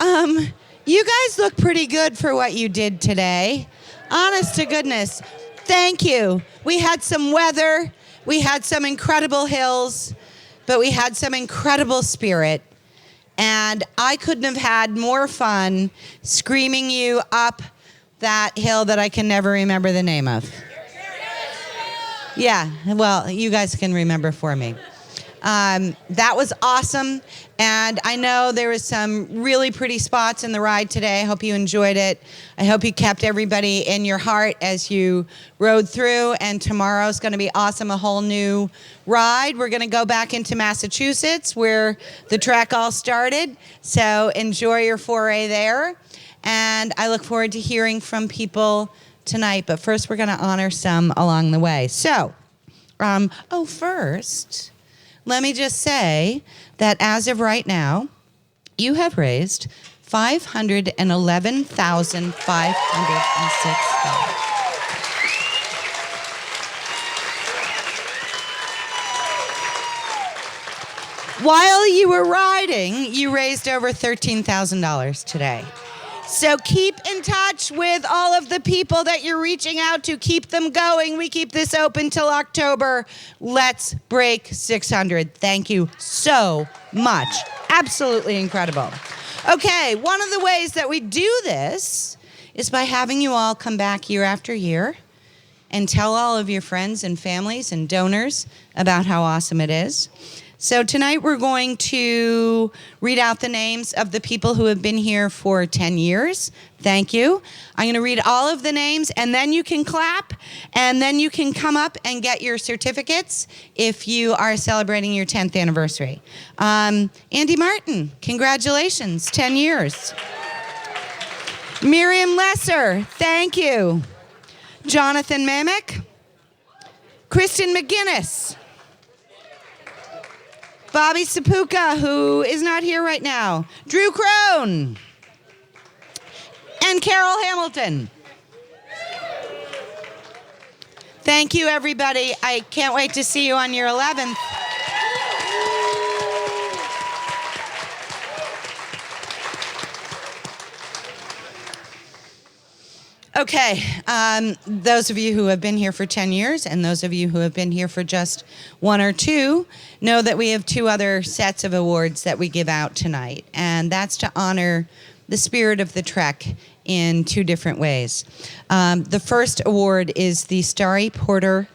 You guys look pretty good for what you did today. Honest to goodness. Thank you. We had some weather. We had some incredible hills, but we had some incredible spirit. And I couldn't have had more fun screaming you up that hill that I can never remember the name of. Yeah, well, you guys can remember for me. That was awesome, and I know there was some really pretty spots in the ride today. I hope you enjoyed it. I hope you kept everybody in your heart as you rode through, and tomorrow's going to be awesome, a whole new ride. We're going to go back into Massachusetts where the trek all started, so enjoy your foray there, and I look forward to hearing from people tonight, but first we're going to honor some along the way. So, first, let me just say that as of right now, you have raised $511,506. While you were riding, you raised over $13,000 today. So keep in touch with all of the people that you're reaching out to. Keep them going. We keep this open till October. Let's break 600. Thank you so much. Absolutely incredible. Okay, one of the ways that we do this is by having you all come back year after year and tell all of your friends and families and donors about how awesome it is. So tonight we're going to read out the names of the people who have been here for 10 years. Thank you. I'm going to read all of the names, and then you can clap, and then you can come up and get your certificates if you are celebrating your 10th anniversary. Andy Martin, congratulations, 10 years. Miriam Lesser, thank you. Jonathan Mamek. Kristen McGinnis. Bobby Sapuka, who is not here right now. Drew Crone. And Carol Hamilton. Thank you, everybody. I can't wait to see you on your 11th. Okay, those of you who have been here for 10 years and those of you who have been here for just 1 or 2 know that we have 2 other sets of awards that we give out tonight, and that's to honor the spirit of the trek in 2 different ways. The first award is the Starry Porter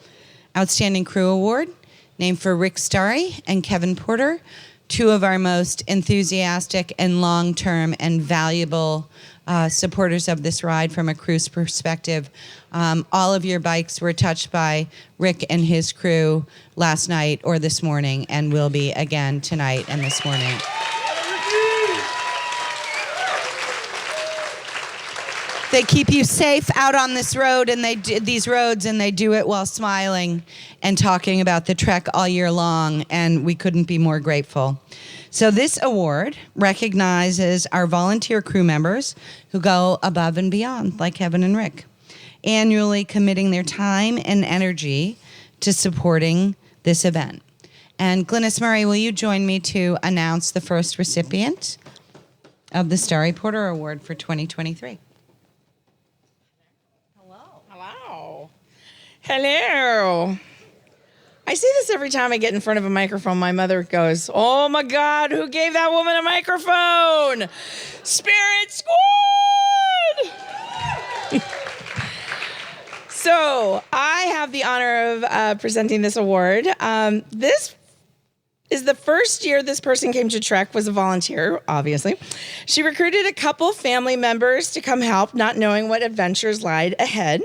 Outstanding Crew Award, named for Rick Starry and Kevin Porter, 2 of our most enthusiastic and long-term and valuable supporters of this ride from a crew's perspective. All of your bikes were touched by Rick and his crew last night or this morning, and will be again tonight and this morning. They keep you safe out on this road, and these roads, and they do it while smiling and talking about the trek all year long, and we couldn't be more grateful. So this award recognizes our volunteer crew members who go above and beyond, like Kevin and Rick, annually committing their time and energy to supporting this event. And Glynis Murray, will you join me to announce the first recipient of the Starry Porter Award for 2023? Hello. I say this every time I get in front of a microphone. My mother goes, "Oh my God, who gave that woman a microphone? Spirit Squad!" So I have the honor of presenting this award. This is the first year this person came to Trek, was a volunteer, obviously. She recruited a couple family members to come help, not knowing what adventures lied ahead.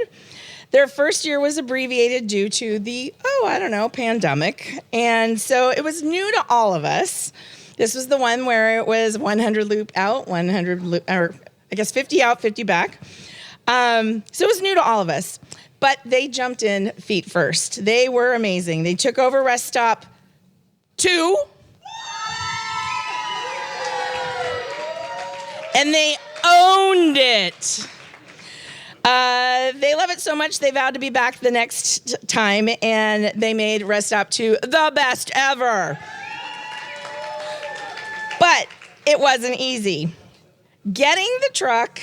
Their first year was abbreviated due to the, pandemic. And so it was new to all of us. This was the one where it was 100 loop out, 50 out, 50 back. So it was new to all of us. But they jumped in feet first. They were amazing. They took over Rest Stop 2. And they owned it. They love it so much they vowed to be back the next time, and they made Rest Stop 2 the best ever. But it wasn't easy. getting the truck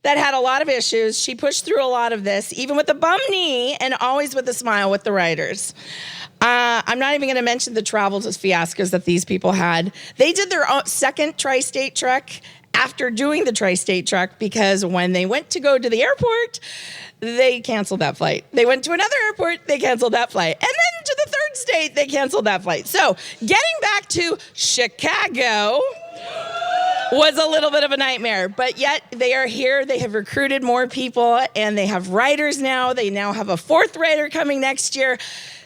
that had a lot of issues. She pushed through a lot of this, even with a bum knee and always with a smile with the riders. I'm not even going to mention the travel fiascos that these people had. They did their second tri-state trek after doing the tri-state trek because when they went to go to the airport, they canceled that flight. They went to another airport, they canceled that flight. And then to the third state, they canceled that flight. So getting back to Chicago was a little bit of a nightmare, but yet they are here. They have recruited more people and they have riders now. They now have a fourth rider coming next year.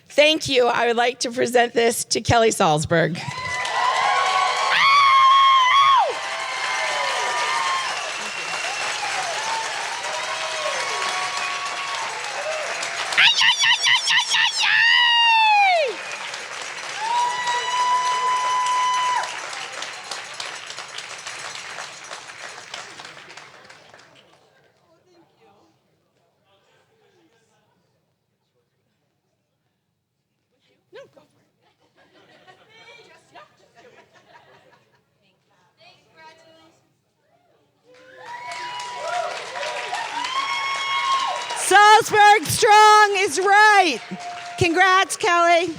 Thank you. I would like to present this to Kelly Salzberg. Salzberg Strong is right. Congrats, Kelly.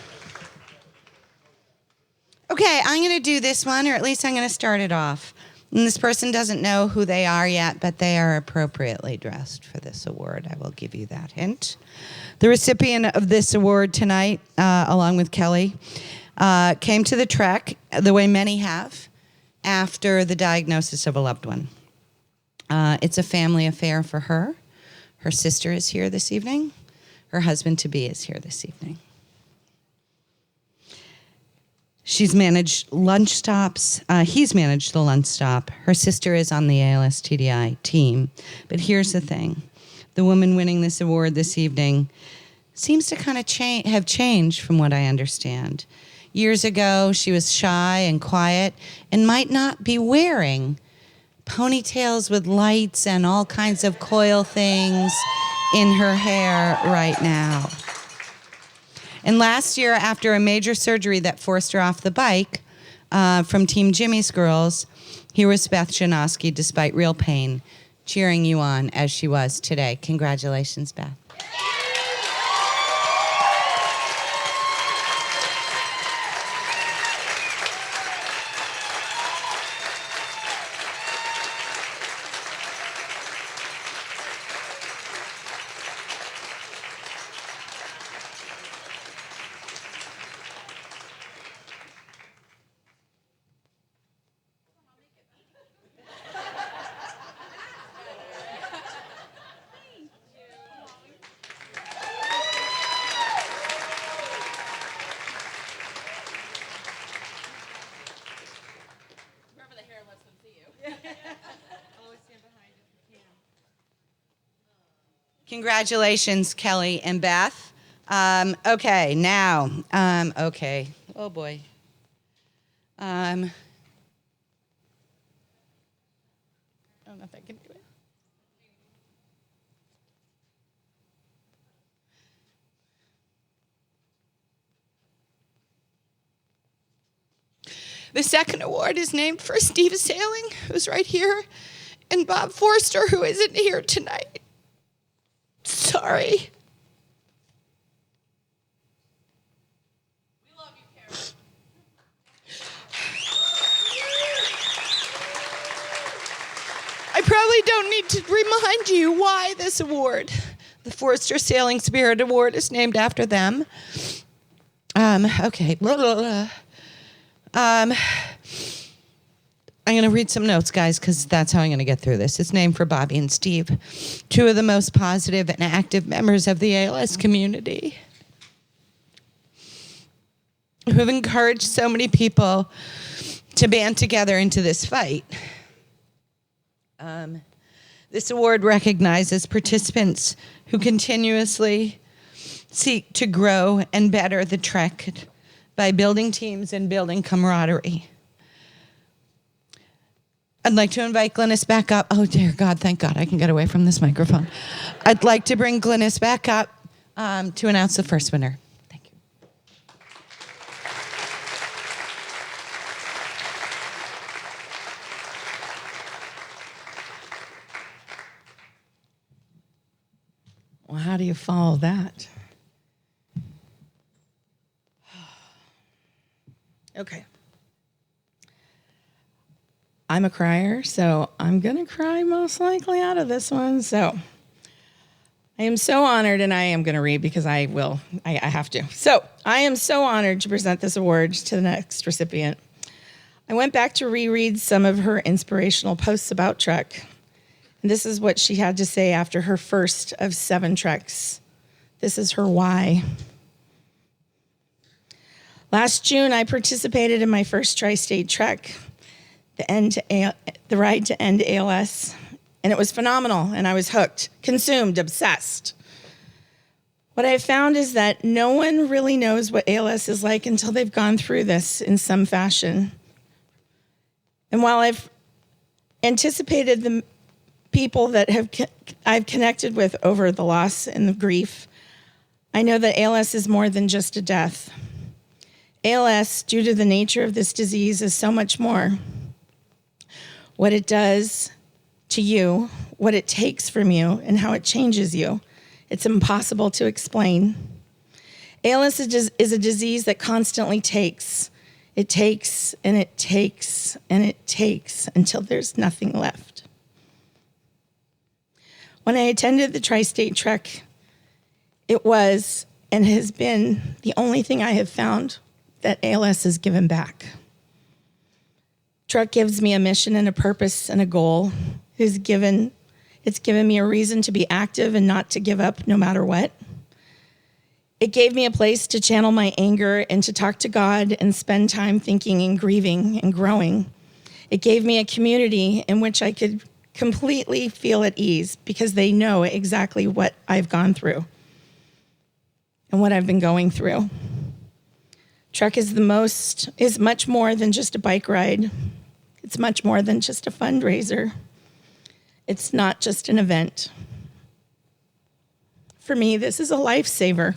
Okay, I'm going to do this one, or at least I'm going to start it off. And this person doesn't know who they are yet, but they are appropriately dressed for this award. I will give you that hint. The recipient of this award tonight, along with Kelly, came to the Trek the way many have after the diagnosis of a loved one. It's a family affair for her. Her sister is here this evening. Her husband-to-be is here this evening. She's managed lunch stops. He's managed the lunch stop. Her sister is on the ALS TDI team. But here's the thing. The woman winning this award this evening seems to kind of have changed from what I understand. Years ago, she was shy and quiet and might not be wearing ponytails with lights and all kinds of coil things in her hair right now. And last year, after a major surgery that forced her off the bike from Team Jimmy's Girls, here was Beth Janoski, despite real pain, cheering you on as she was today. Congratulations, Beth. Congratulations, Kelly and Beth. Okay, now, okay. Oh, boy. I don't know if I can do it. The second award is named for Steve Sailing, who's right here, and Bob Forster, who isn't here tonight. Sorry. We love you, Karen. I probably don't need to remind you why this award, the Forster Sailing Spirit Award, is named after them. Okay. Blah, blah, blah. I'm going to read some notes, guys, because that's how I'm going to get through this. It's named for Bobby and Steve, two of the most positive and active members of the ALS community, who have encouraged so many people to band together into this fight. This award recognizes participants who continuously seek to grow and better the Trek by building teams and building camaraderie. I'd like to invite Glynis back up. Oh, dear God, thank God I can get away from this microphone. I'd like to bring Glynis back up to announce the first winner. Thank you. Well, how do you follow that? Okay. I'm a crier, so I'm going to cry most likely out of this one. So I am so honored, and I am going to read because I have to. So I am so honored to present this award to the next recipient. I went back to reread some of her inspirational posts about Trek. And this is what she had to say after her first of 7 treks. This is her why. Last June, I participated in my first tri-state trek, the ride to end ALS, and it was phenomenal, and I was hooked, consumed, obsessed. What I found is that no one really knows what ALS is like until they've gone through this in some fashion. And while I've anticipated the people that I've connected with over the loss and the grief, I know that ALS is more than just a death. ALS, due to the nature of this disease, is so much more. What it does to you, what it takes from you, and how it changes you. It's impossible to explain. ALS is a disease that constantly takes. It takes and it takes and it takes until there's nothing left. When I attended the Tri-State Trek, it was and has been the only thing I have found that ALS has given back. Trek gives me a mission and a purpose and a goal. It's given me a reason to be active and not to give up no matter what. It gave me a place to channel my anger and to talk to God and spend time thinking and grieving and growing. It gave me a community in which I could completely feel at ease because they know exactly what I've gone through and what I've been going through. Trek is much more than just a bike ride. It's much more than just a fundraiser. It's not just an event. For me, this is a lifesaver,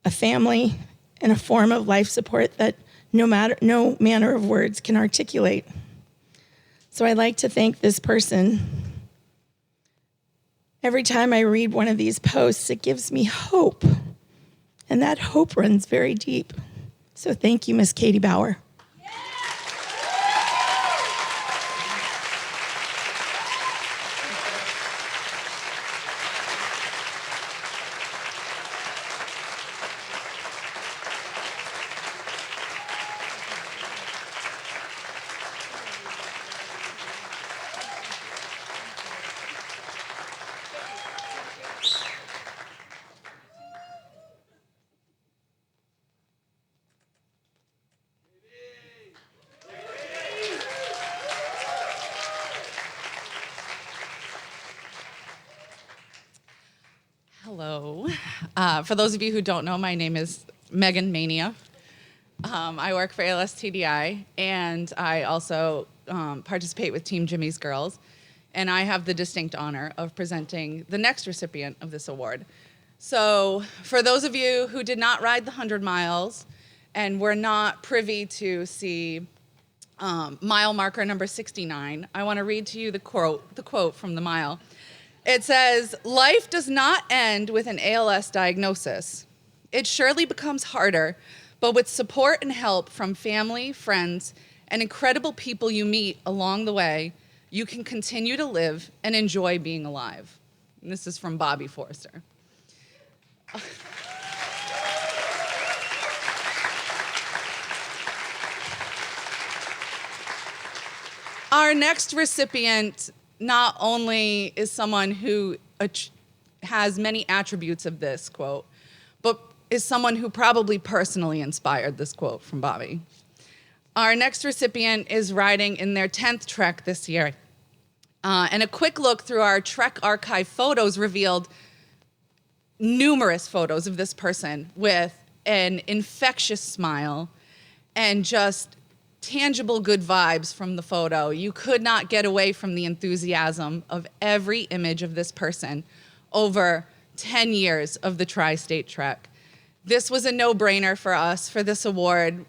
a family, and a form of life support that no manner of words can articulate. So I'd like to thank this person. Every time I read one of these posts, it gives me hope, and that hope runs very deep. So thank you, Miss Katie Bauer. Hello. For those of you who don't know, my name is Megan Mania. I work for ALS TDI, and I also participate with Team Jimmy's Girls. And I have the distinct honor of presenting the next recipient of this award. So for those of you who did not ride the 100 miles and were not privy to see mile marker number 69, I want to read to you the quote from the mile. It says, "Life does not end with an ALS diagnosis. It surely becomes harder, but with support and help from family, friends, and incredible people you meet along the way, you can continue to live and enjoy being alive." And this is from Bobby Forster. Our next recipient not only is someone who has many attributes of this quote, but is someone who probably personally inspired this quote from Bobby. Our next recipient is riding in their 10th trek this year. And a quick look through our Trek archive photos revealed numerous photos of this person with an infectious smile and just tangible good vibes from the photo. You could not get away from the enthusiasm of every image of this person over 10 years of the Tri-State Trek. This was a no-brainer for us for this award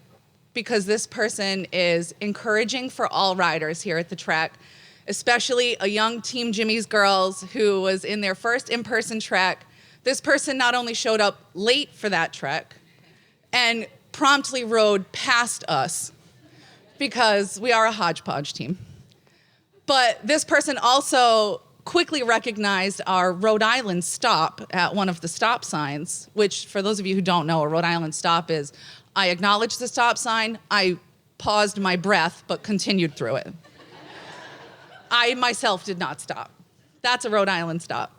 because this person is encouraging for all riders here at the Trek, especially a young Team Jimmy's Girls who was in their first in-person trek This person not only showed up late for that trek and promptly rode past us because we are a hodgepodge team, but this person also quickly recognized our Rhode Island stop at one of the stop signs, which for those of you who don't know, a Rhode Island stop is, I acknowledged the stop sign, I paused my breath, but continued through it. I myself did not stop. That's a Rhode Island stop.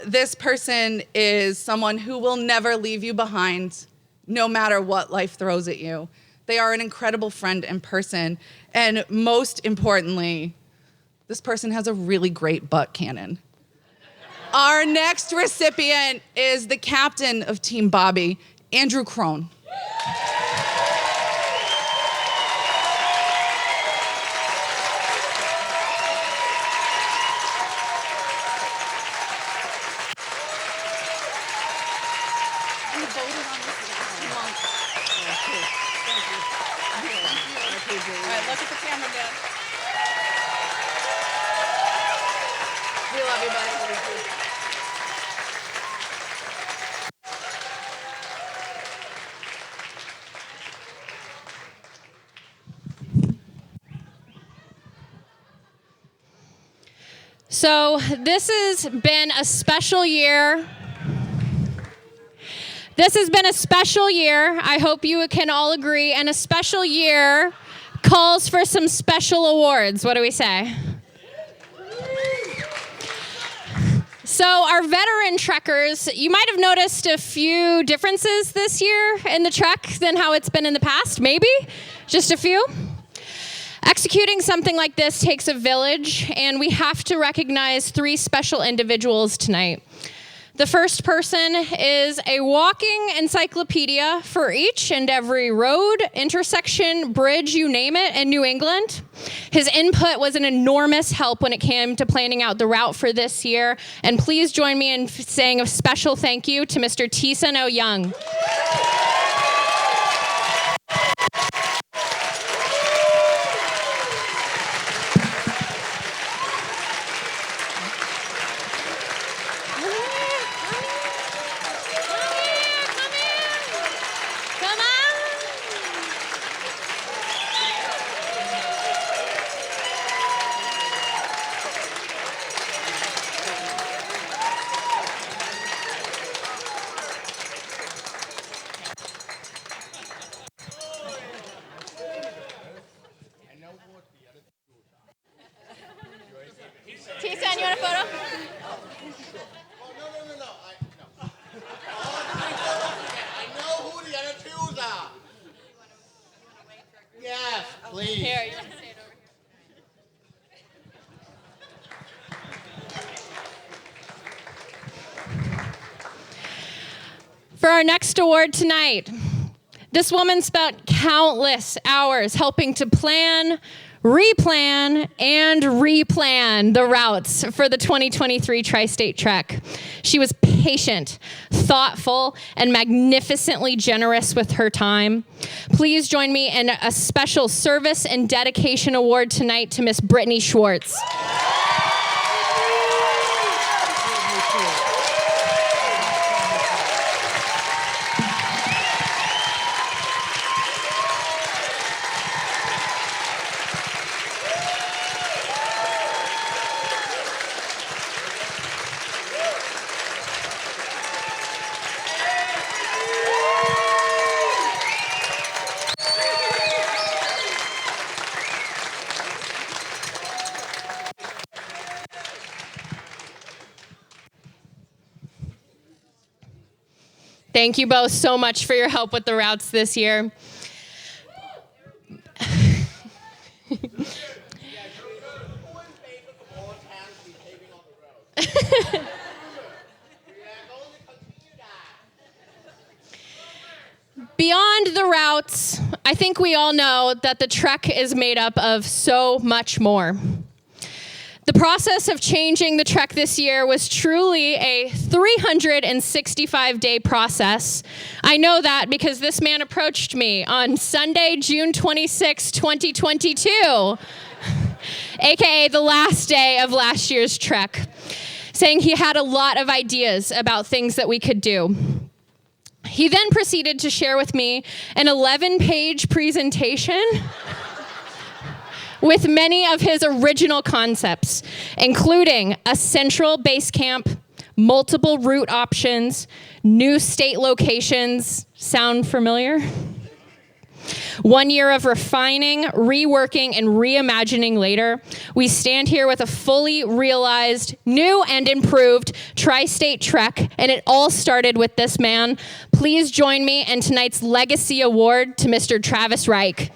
This person is someone who will never leave you behind, no matter what life throws at you. They are an incredible friend and person, and most importantly, this person has a really great butt cannon. Our next recipient is the captain of Team Bobby, Andrew Crone. All right, look at the camera, Dan. We love you, buddy. So this has been a special year. This has been a special year. I hope you can all agree. And a special year calls for some special awards. What do we say? So our veteran trekkers, you might have noticed a few differences this year in the trek than how it's been in the past. Maybe just a few. Executing something like this takes a village, and we have to recognize 3 special individuals tonight. The first person is a walking encyclopedia for each and every road, intersection, bridge, you name it, in New England. His input was an enormous help when it came to planning out the route for this year. And please join me in saying a special thank you to Mr. T-Sun O. Young. T-Sun, you want a photo? No. I know who the other 2s are. Yes, please. Here, you want to say it over here? For our next award tonight, this woman spent countless hours helping to plan, replan, and replan the routes for the 2023 Tri-State Trek. She was patient, thoughtful, and magnificently generous with her time. Please join me in a special service and dedication award tonight to Miss Brittany Schwartz. Thank you both so much for your help with the routes this year. Beyond the routes, I think we all know that the trek is made up of so much more. The process of changing the trek this year was truly a 365-day process. I know that because this man approached me on Sunday, June 26, 2022, aka the last day of last year's trek. saying he had a lot of ideas about things that we could do. He then proceeded to share with me an 11-page presentation with many of his original concepts, including a central base camp, multiple route options, new state locations. Sound familiar? 1 year of refining, reworking, and reimagining later, we stand here with a fully realized, new and improved tri-state trek, and it all started with this man. Please join me in tonight's Legacy Award to Mr. Travis Reich.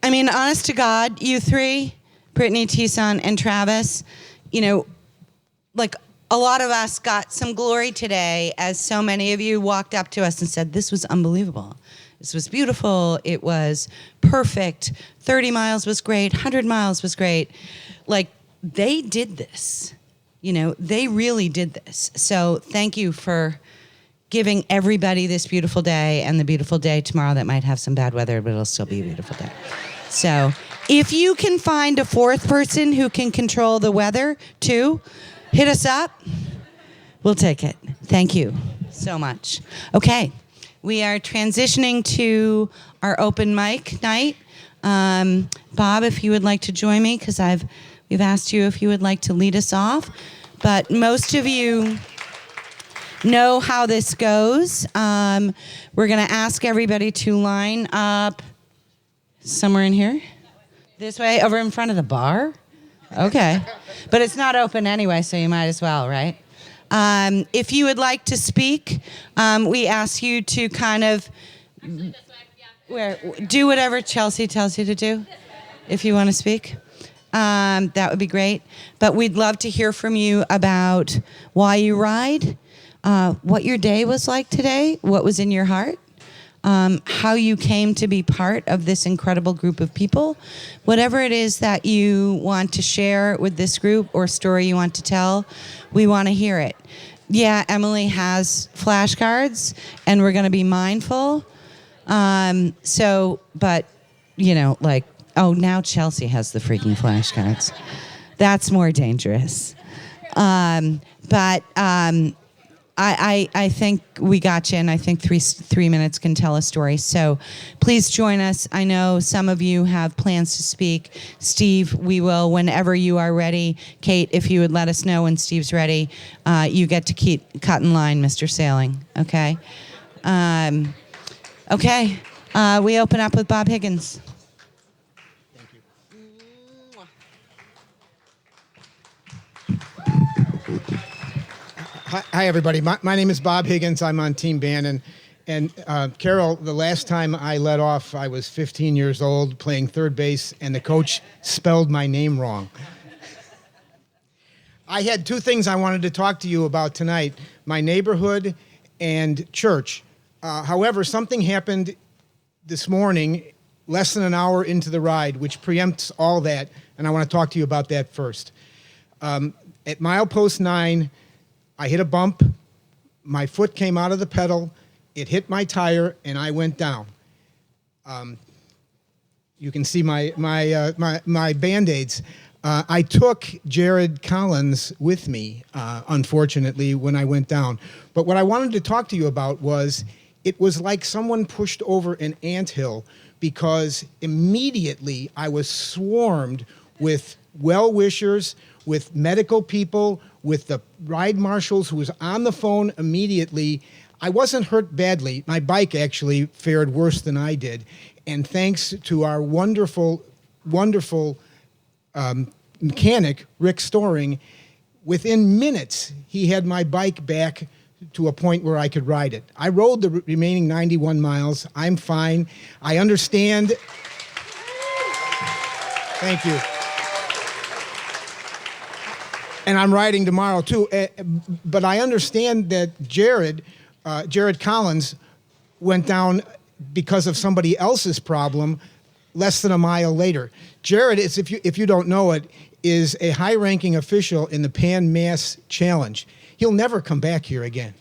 I mean, honest to God, you three, Brittany, Tison, and Travis, you know, like a lot of us got some glory today as so many of you walked up to us and said, this was unbelievable. This was beautiful. It was perfect. 30 miles was great. 100 miles was great. Like, they did this. You know, they really did this. So thank you for giving everybody this beautiful day and the beautiful day tomorrow that might have some bad weather, but it'll still be a beautiful day. So if you can find a fourth person who can control the weather too, hit us up. We'll take it. Thank you so much. Okay, we are transitioning to our open mic night. Bob, if you would like to join me, because we've asked you if you would like to lead us off, but most of you know how this goes. We're going to ask everybody to line up somewhere in here. This way, over in front of the bar. Okay, but it's not open anyway, so you might as well, right? If you would like to speak, we ask you to kind of do whatever Chelsea tells you to do. If you want to speak, that would be great. But we'd love to hear from you about why you ride. What your day was like today, what was in your heart, how you came to be part of this incredible group of people, whatever it is that you want to share with this group or story you want to tell, we want to hear it. Yeah, Emily has flashcards, and we're going to be mindful. But, you know, like, oh, now Chelsea has the freaking flashcards. That's more dangerous. I think we got you, and I think 3 minutes can tell a story. So please join us. I know some of you have plans to speak. Steve, we will whenever you are ready. Kate, if you would let us know when Steve's ready, you get to keep cut in line, Mr. Sailing. Okay? We open up with Bob Higgins. Hi, everybody. My name is Bob Higgins. I'm on Team Bannon. And Carol, the last time I led off, I was 15 years old playing third base, and the coach spelled my name wrong. I had two things I wanted to talk to you about tonight, my neighborhood and church. However, something happened this morning, less than an hour into the ride, which preempts all that, and I want to talk to you about that first. At milepost 9, I hit a bump, my foot came out of the pedal, it hit my tire, and I went down. You can see my Band-Aids. I took Jared Collins with me, unfortunately, when I went down. But what I wanted to talk to you about was, it was like someone pushed over an anthill, because immediately I was swarmed with well-wishers, with medical people, with the ride marshals who was on the phone immediately. I wasn't hurt badly. My bike actually fared worse than I did. And thanks to our wonderful mechanic, Rick Storing, within minutes, he had my bike back to a point where I could ride it. I rode the remaining 91 miles. I'm fine. I understand. Thank you. And I'm riding tomorrow too. But I understand that Jared Collins went down because of somebody else's problem less than a mile later. Jared, is, if you don't know it, is a high-ranking official in the Pan Mass Challenge. He'll never come back here again.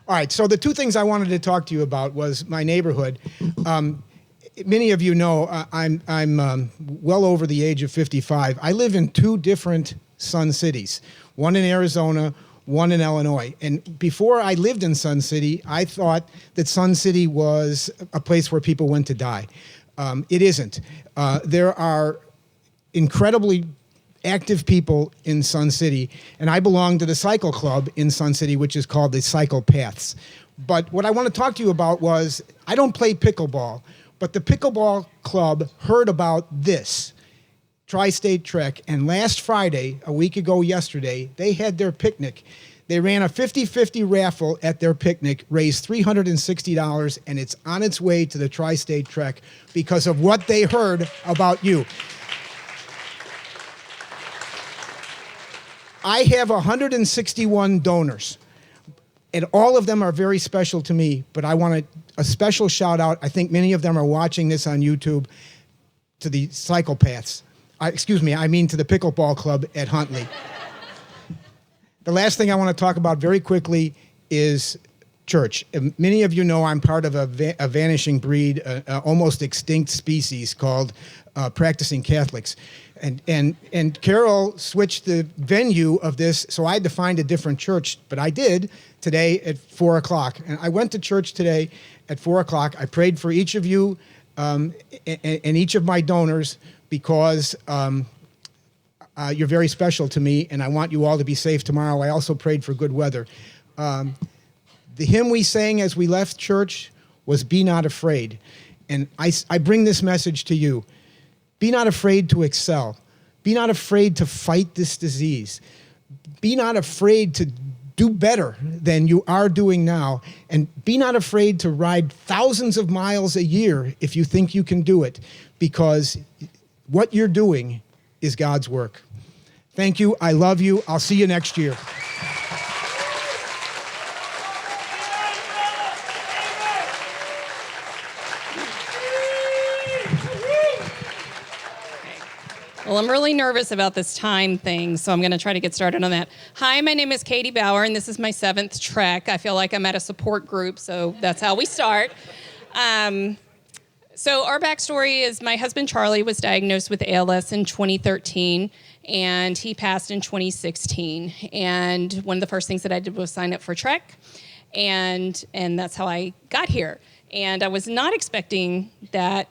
All right, so the two things I wanted to talk to you about was my neighborhood. Many of you know I'm well over the age of 55. I live in two different Sun Cities, one in Arizona, one in Illinois. And before I lived in Sun City, I thought that Sun City was a place where people went to die. It isn't. There are incredibly active people in Sun City, and I belong to the cycle club in Sun City, which is called the Cycle Paths. But what I want to talk to you about was, I don't play pickleball, but the pickleball club heard about this, Tri-State Trek, and last Friday, a week ago yesterday, they had their picnic. They ran a 50-50 raffle at their picnic, raised $360, and it's on its way to the Tri-State Trek because of what they heard about you. I have 161 donors, and all of them are very special to me, but I want a special shout out. I think many of them are watching this on YouTube, to the Psychopaths. To the Pickleball Club at Huntley. The last thing I want to talk about very quickly is church. Many of you know I'm part of a vanishing breed, almost extinct species called practicing Catholics. And Carol switched the venue of this, so I had to find a different church, but I did today at 4 o'clock. And I went to church today at 4 o'clock. I prayed for each of you and each of my donors because you're very special to me, and I want you all to be safe tomorrow. I also prayed for good weather. The hymn we sang as we left church was "Be Not Afraid." And I bring this message to you. Be not afraid to excel. Be not afraid to fight this disease. Be not afraid to do better than you are doing now. And be not afraid to ride thousands of miles a year if you think you can do it, because what you're doing is God's work. Thank you. I love you. I'll see you next year. Well, I'm really nervous about this time thing, so I'm going to try to get started on that. Hi, my name is Katie Bauer, and this is my 7th trek. I feel like I'm at a support group, so that's how we start. So our backstory is my husband, Charlie, was diagnosed with ALS in 2013, and he passed in 2016. And one of the first things that I did was sign up for Trek, and that's how I got here. And I was not expecting that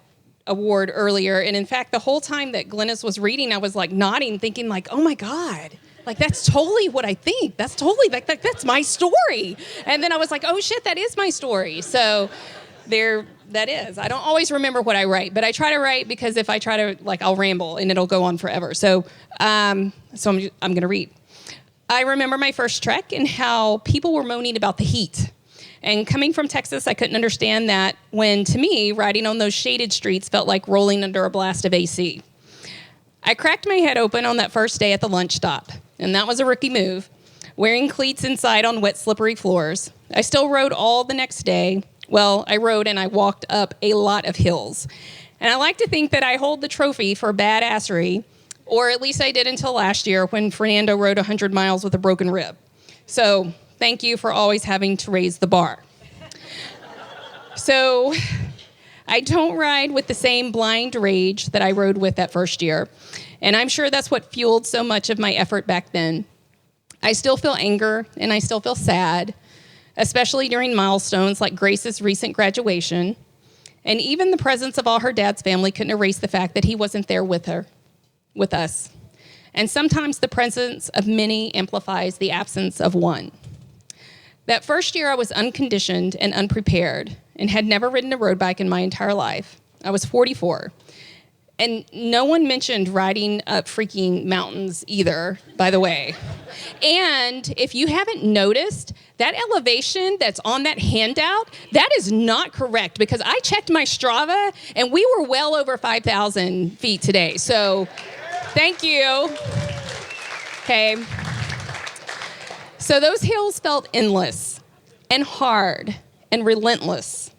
award earlier, and in fact, the whole time that Glennis was reading, I was like nodding, thinking like, oh my God, like that's totally what I think. That's totally like that's my story. And then I was like, oh shit, that is my story. So that is. I don't always remember what I write, but I try to write, because if I try to, like, I'll ramble and it'll go on forever. So I'm gonna read. I remember my first trek and how people were moaning about the heat. And coming from Texas, I couldn't understand that when, to me, riding on those shaded streets felt like rolling under a blast of AC. I cracked my head open on that first day at the lunch stop, and that was a rookie move, wearing cleats inside on wet, slippery floors. I still rode all the next day. Well, I rode and I walked up a lot of hills. And I like to think that I hold the trophy for badassery, or at least I did until last year when Fernando rode 100 miles with a broken rib. So thank you for always having to raise the bar. So I don't ride with the same blind rage that I rode with that first year. And I'm sure that's what fueled so much of my effort back then. I still feel anger and I still feel sad, especially during milestones like Grace's recent graduation. And even the presence of all her dad's family couldn't erase the fact that he wasn't there with us. And sometimes the presence of many amplifies the absence of one. That first year, I was unconditioned and unprepared and had never ridden a road bike in my entire life. I was 44. And no one mentioned riding up freaking mountains either, by the way. And if you haven't noticed, that elevation that's on that handout, that is not correct because I checked my Strava and we were well over 5,000 feet today. So thank you. Okay. So those hills felt endless and hard and relentless.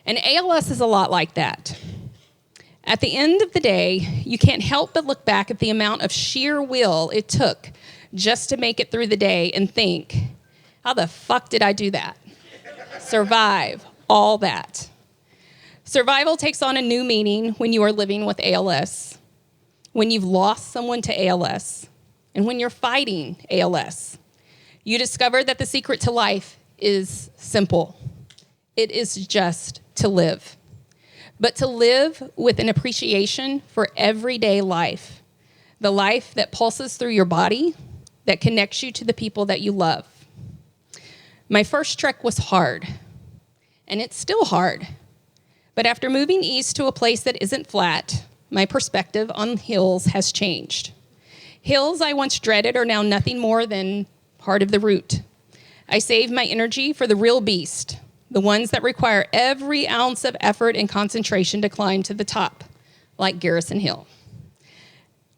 And ALS is a lot like that. At the end of the day, you can't help but look back at the amount of sheer will it took just to make it through the day and think, how the fuck did I do that? Survive, all that. Survival takes on a new meaning when you are living with ALS, when you've lost someone to ALS, and when you're fighting ALS. You discover that the secret to life is simple. It is just to live. But to live with an appreciation for everyday life, the life that pulses through your body, that connects you to the people that you love. My first trek was hard, and it's still hard. But after moving east to a place that isn't flat, my perspective on hills has changed. Hills I once dreaded are now nothing more than part of the route. I save my energy for the real beast, the ones that require every ounce of effort and concentration to climb to the top, like Garrison Hill.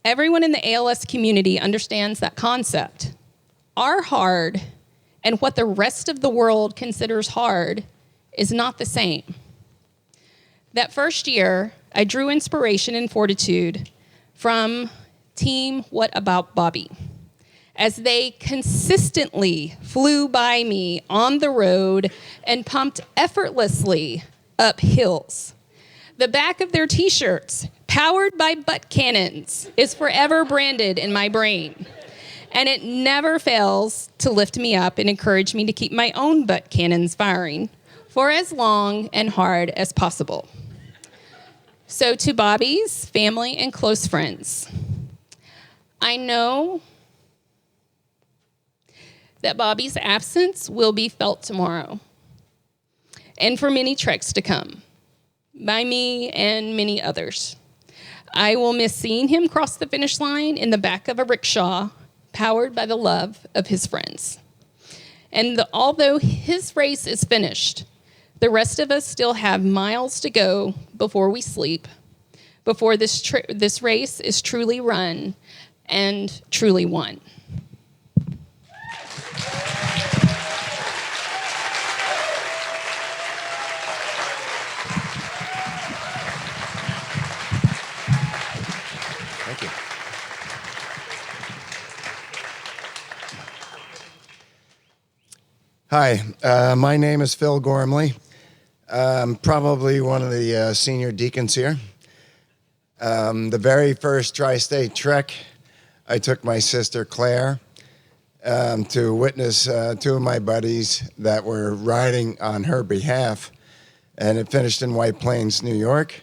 Everyone in the ALS community understands that concept. Our hard and what the rest of the world considers hard is not the same. That first year, I drew inspiration and fortitude from Team What About Bobby, as they consistently flew by me on the road and pumped effortlessly up hills. The back of their t-shirts, powered by butt cannons, is forever branded in my brain. And it never fails to lift me up and encourage me to keep my own butt cannons firing for as long and hard as possible. So to Bobby's family and close friends, I know that Bobby's absence will be felt tomorrow and for many treks to come by me and many others. I will miss seeing him cross the finish line in the back of a rickshaw powered by the love of his friends. And although his race is finished, the rest of us still have miles to go before we sleep, before this race is truly run and truly won. Thank you. Hi, my name is Phil Gormley. I'm probably one of the senior deacons here. The very first Tri-State Trek, I took my sister Claire to witness two of my buddies that were riding on her behalf, and it finished in White Plains, New York,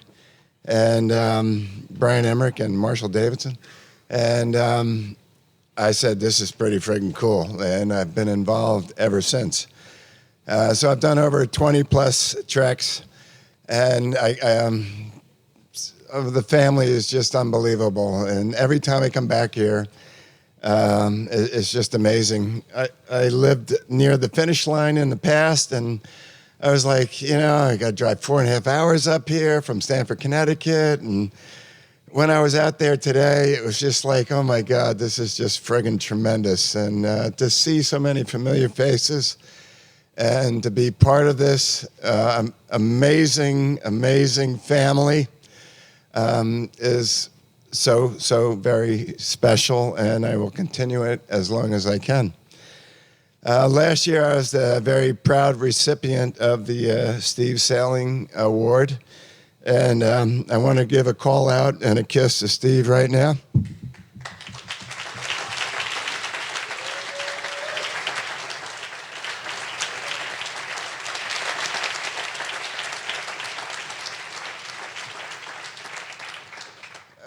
and Brian Emmerich and Marshall Davidson. And I said, this is pretty friggin' cool, and I've been involved ever since. So I've done over 20 plus treks, and the family is just unbelievable. And every time I come back here, it's just amazing. I lived near the finish line in the past, and I was like, I got to drive 4.5 hours up here from Stamford, Connecticut. And when I was out there today, it was just like, oh my God, this is just friggin' tremendous. And to see so many familiar faces and to be part of this amazing, amazing family is so very special, and I will continue it as long as I can. Last year, I was the very proud recipient of the Steve Sailing Award, and I want to give a call out and a kiss to Steve right now.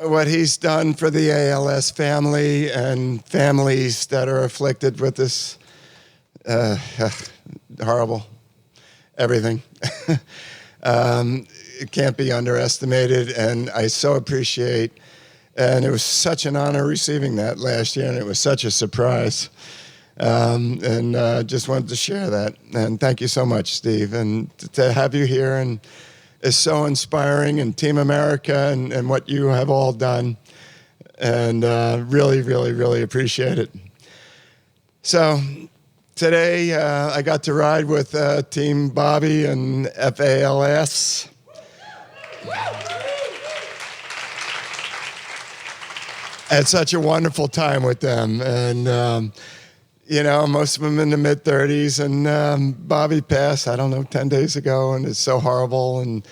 What he's done for the ALS family and families that are afflicted with this horrible, everything. It can't be underestimated, and I so appreciate. And it was such an honor receiving that last year, and it was such a surprise. Just wanted to share that. And thank you so much, Steve. And to have you here and is so inspiring, and Team America and what you have all done. And really, really, really appreciate it. So today I got to ride with Team Bobby and FALS. Had such a wonderful time with them. And, most of them in the mid-30s. And Bobby passed, 10 days ago. And it's so horrible. And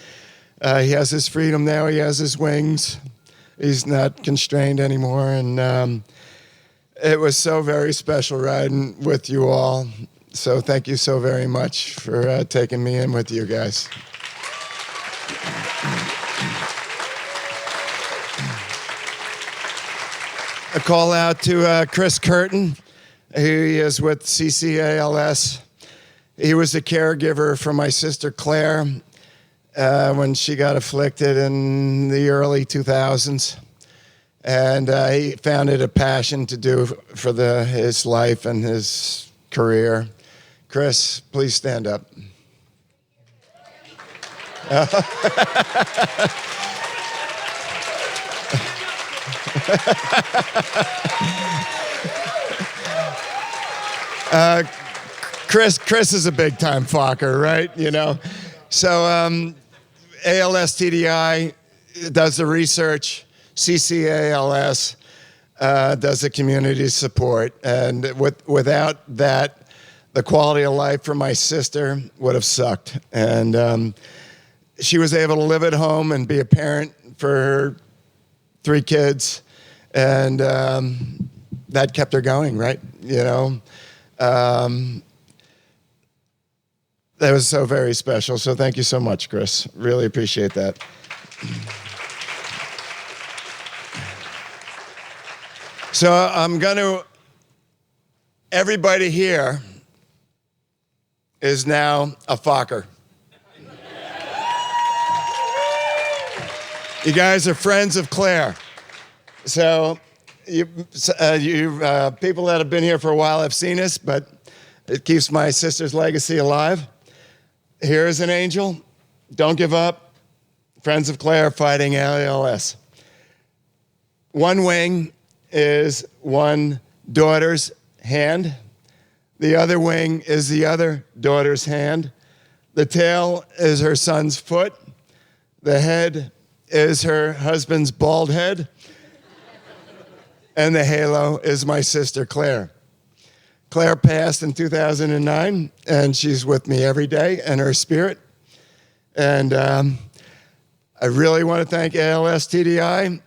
he has his freedom now. He has his wings. He's not constrained anymore. And it was so very special riding with you all. So thank you so very much for taking me in with you guys. A call out to Chris Curtin, who is with CCALS. He was a caregiver for my sister Claire when she got afflicted in the early 2000s. And he found it a passion to do for his life and his career. Chris, please stand up. Chris is a big time Fokker, right? So ALS TDI does the research. CCALS does the community support. And without that, the quality of life for my sister would have sucked. And she was able to live at home and be a parent for her 3 kids. And that kept her going, right? That was so very special. So thank you so much, Chris. Really appreciate that. So everybody here is now a Fokker. You guys are friends of Claire. So you people that have been here for a while have seen us, but it keeps my sister's legacy alive. Here is an angel. Don't give up. Friends of Claire fighting ALS. One wing is one daughter's hand. The other wing is the other daughter's hand. The tail is her son's foot. The head is her husband's bald head. And the halo is my sister, Claire. Claire passed in 2009, and she's with me every day in her spirit. And I really want to thank ALS TDI.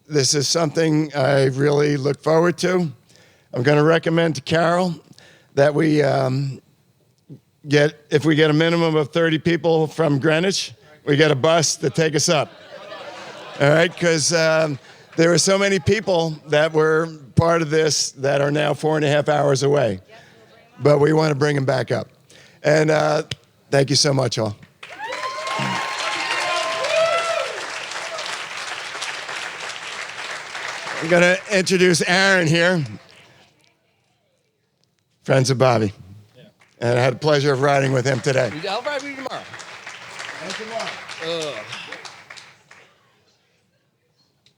This is something I really look forward to. I'm going to recommend to Carol that we if we get a minimum of 30 people from Greenwich, we get a bus to take us up. All right, because there were so many people that were part of this that are now 4.5 hours away. But we want to bring them back up. And thank you so much, all. I'm going to introduce Aaron here. Friends of Bobby. Yeah. And I had the pleasure of riding with him today. I'll ride with you tomorrow.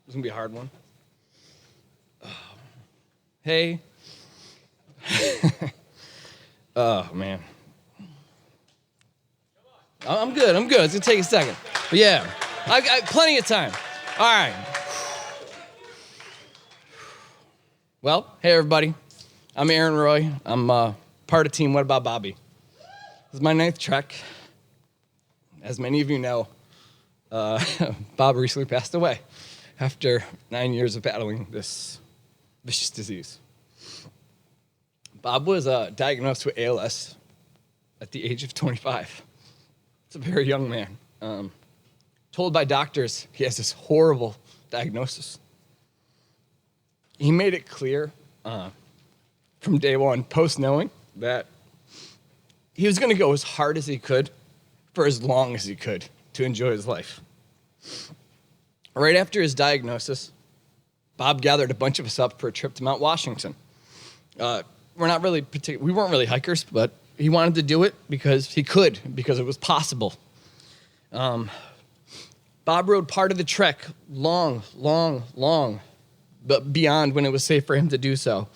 It's going to be a hard one. Hey. Oh, man. I'm good. It's going to take a second. But yeah, I got plenty of time. All right. Well, hey, everybody. I'm Aaron Roy. I'm part of Team What About Bobby? This is my 9th trek. As many of you know, Bob recently passed away after 9 years of battling this vicious disease. Bob was diagnosed with ALS at the age of 25. It's a very young man. Told by doctors he has this horrible diagnosis. He made it clear from day one, post knowing, that he was going to go as hard as he could for as long as he could to enjoy his life. Right after his diagnosis, Bob gathered a bunch of us up for a trip to Mount Washington. We weren't really hikers, but he wanted to do it because he could, because it was possible. Bob rode part of the trek long, but beyond when it was safe for him to do so.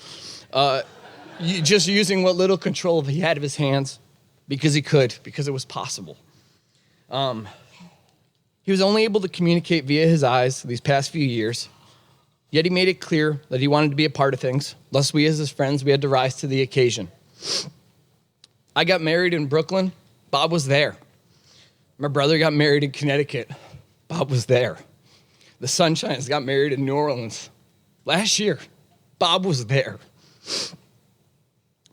Just using what little control he had of his hands because he could, because it was possible. He was only able to communicate via his eyes these past few years, yet he made it clear that he wanted to be a part of things. Thus, we as his friends, we had to rise to the occasion. I got married in Brooklyn. Bob was there. My brother got married in Connecticut. Bob was there. The Sunshines got married in New Orleans. Last year, Bob was there.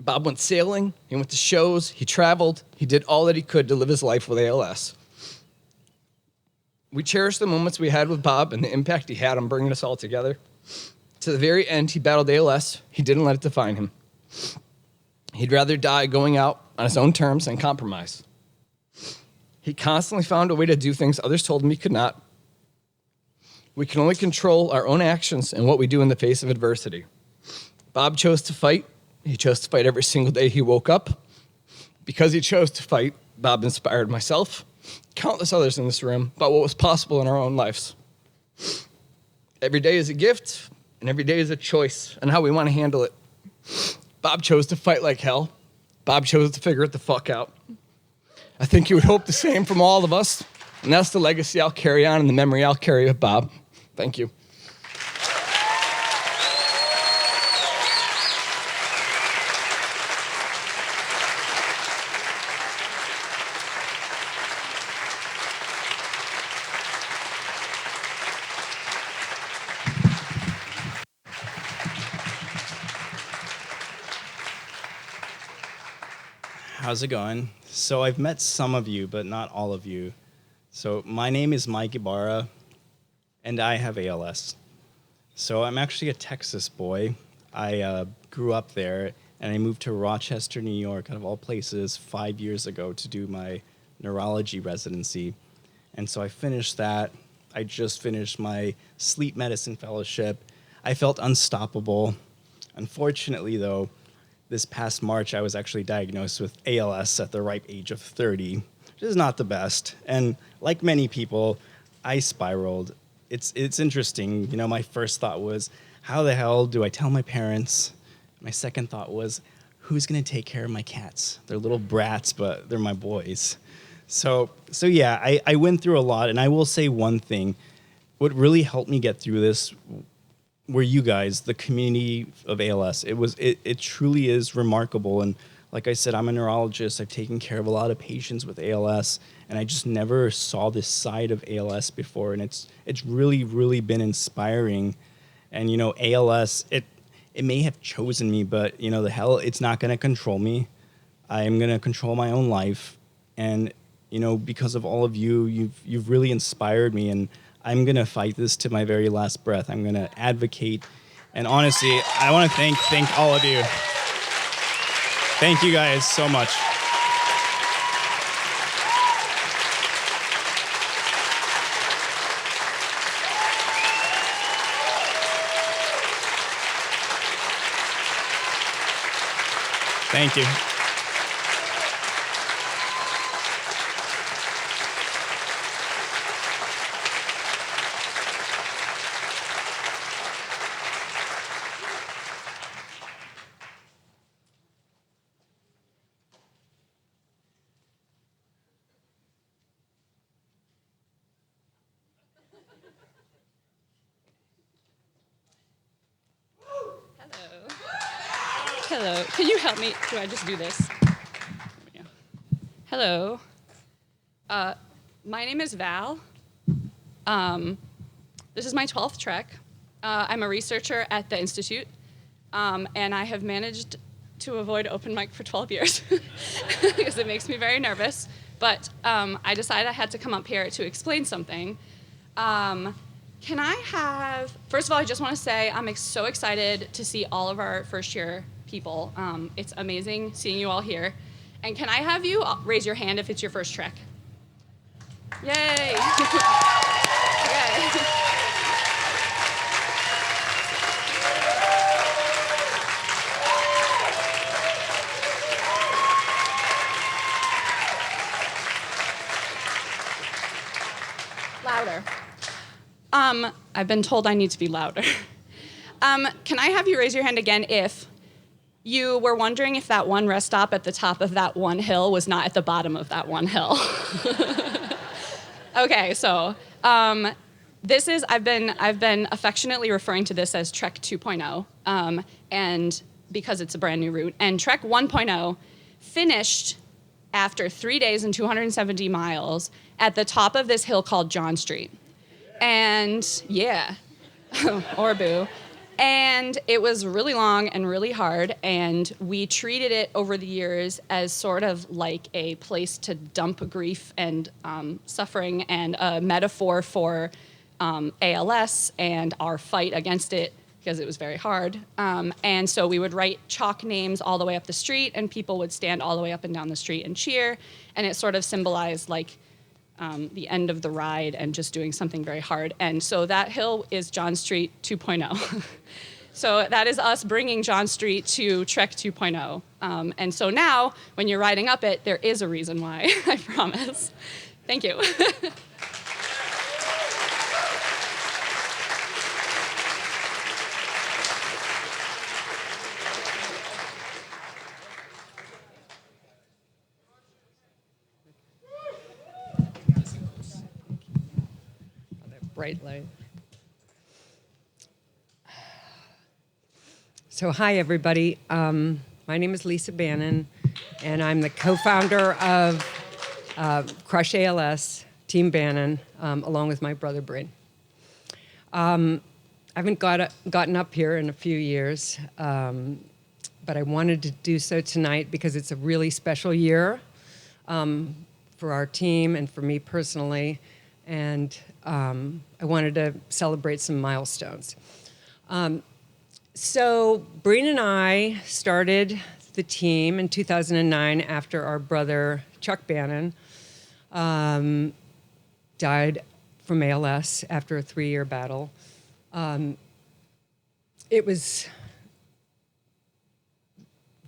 Bob went sailing, he went to shows, he traveled, he did all that he could to live his life with ALS. We cherish the moments we had with Bob and the impact he had on bringing us all together. To the very end, he battled ALS. He didn't let it define him. He'd rather die going out on his own terms and compromise. He constantly found a way to do things others told him he could not. We can only control our own actions and what we do in the face of adversity. Bob chose to fight. He chose to fight every single day he woke up. Because he chose to fight, Bob inspired myself, countless others in this room, about what was possible in our own lives. Every day is a gift, and every day is a choice on how we want to handle it. Bob chose to fight like hell. Bob chose to figure it the fuck out. I think you would hope the same from all of us, and that's the legacy I'll carry on and the memory I'll carry of Bob. Thank you. How's it going? So I've met some of you, but not all of you. So my name is Mike Ibarra, and I have ALS. So I'm actually a Texas boy. I grew up there, and I moved to Rochester, New York, out of all places, 5 years ago to do my neurology residency. And so I finished that. I just finished my sleep medicine fellowship. I felt unstoppable. Unfortunately, though, this past March, I was actually diagnosed with ALS at the ripe age of 30, which is not the best. And like many people, I spiraled. It's interesting. You know, my first thought was, how the hell do I tell my parents? My second thought was, who's going to take care of my cats? They're little brats, but they're my boys. So yeah, I went through a lot. And I will say one thing. What really helped me get through this were you guys, the community of ALS. It truly is remarkable. And like I said, I'm a neurologist. I've taken care of a lot of patients with ALS, and I just never saw this side of ALS before. And it's really, really been inspiring. And you know, ALS, it may have chosen me, but you know, the hell, it's not going to control me. I am going to control my own life. And you know, because of all of you, you've really inspired me, and I'm going to fight this to my very last breath. I'm going to advocate. And honestly, I want to thank all of you. Thank you guys so much. Thank you. Hello. Can you help me? Do I just do this? Yeah. Hello. My name is Val. This is my 12th trek. I'm a researcher at the Institute, and I have managed to avoid open mic for 12 years because it makes me very nervous. But I decided I had to come up here to explain something. Can I have, first of all, I just want to say I'm so excited to see all of our first year people. It's amazing seeing you all here. And can I have you raise your hand if it's your first trek? Yay! Okay. Louder. I've been told I need to be louder. Can I have you raise your hand again if you were wondering if that one rest stop at the top of that one hill was not at the bottom of that one hill? Okay, so this is I've been affectionately referring to this as Trek 2.0, and because it's a brand new route. And Trek 1.0 finished after 3 days and 270 miles at the top of this hill called John Street. And yeah, or boo. And it was really long and really hard, and we treated it over the years as sort of like a place to dump grief and suffering and a metaphor for ALS and our fight against it because it was very hard. And so we would write chalk names all the way up the street, and people would stand all the way up and down the street and cheer, and it sort of symbolized like the end of the ride and just doing something very hard. And so that hill is John Street 2.0. So that is us bringing John Street to Trek 2.0. And so now, when you're riding up it, there is a reason why, I promise. Thank you. Bright light. So hi, everybody. My name is Lisa Bannon, and I'm the co-founder of Crush ALS, Team Bannon, along with my brother, Bryn. I haven't gotten up here in a few years, but I wanted to do so tonight because it's a really special year for our team and for me personally, and I wanted to celebrate some milestones. So Breen and I started the team in 2009 after our brother Chuck Bannon died from ALS after a 3-year battle. It was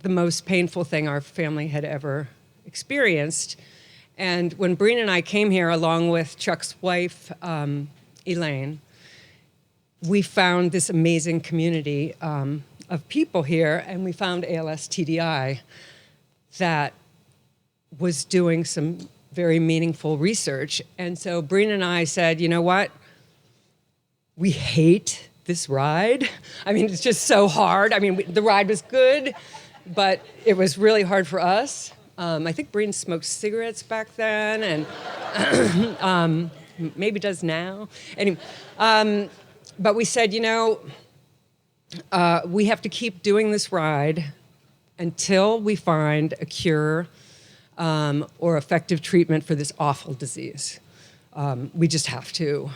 the most painful thing our family had ever experienced. And when Breen and I came here, along with Chuck's wife, Elaine, we found this amazing community of people here, and we found ALS TDI that was doing some very meaningful research. And so Breen and I said, you know what? We hate this ride. I mean, it's just so hard. I mean, the ride was good, but it was really hard for us. I think Breen smoked cigarettes back then, and maybe does now. Anyway, but we said, you know, we have to keep doing this ride until we find a cure or effective treatment for this awful disease. We just have to.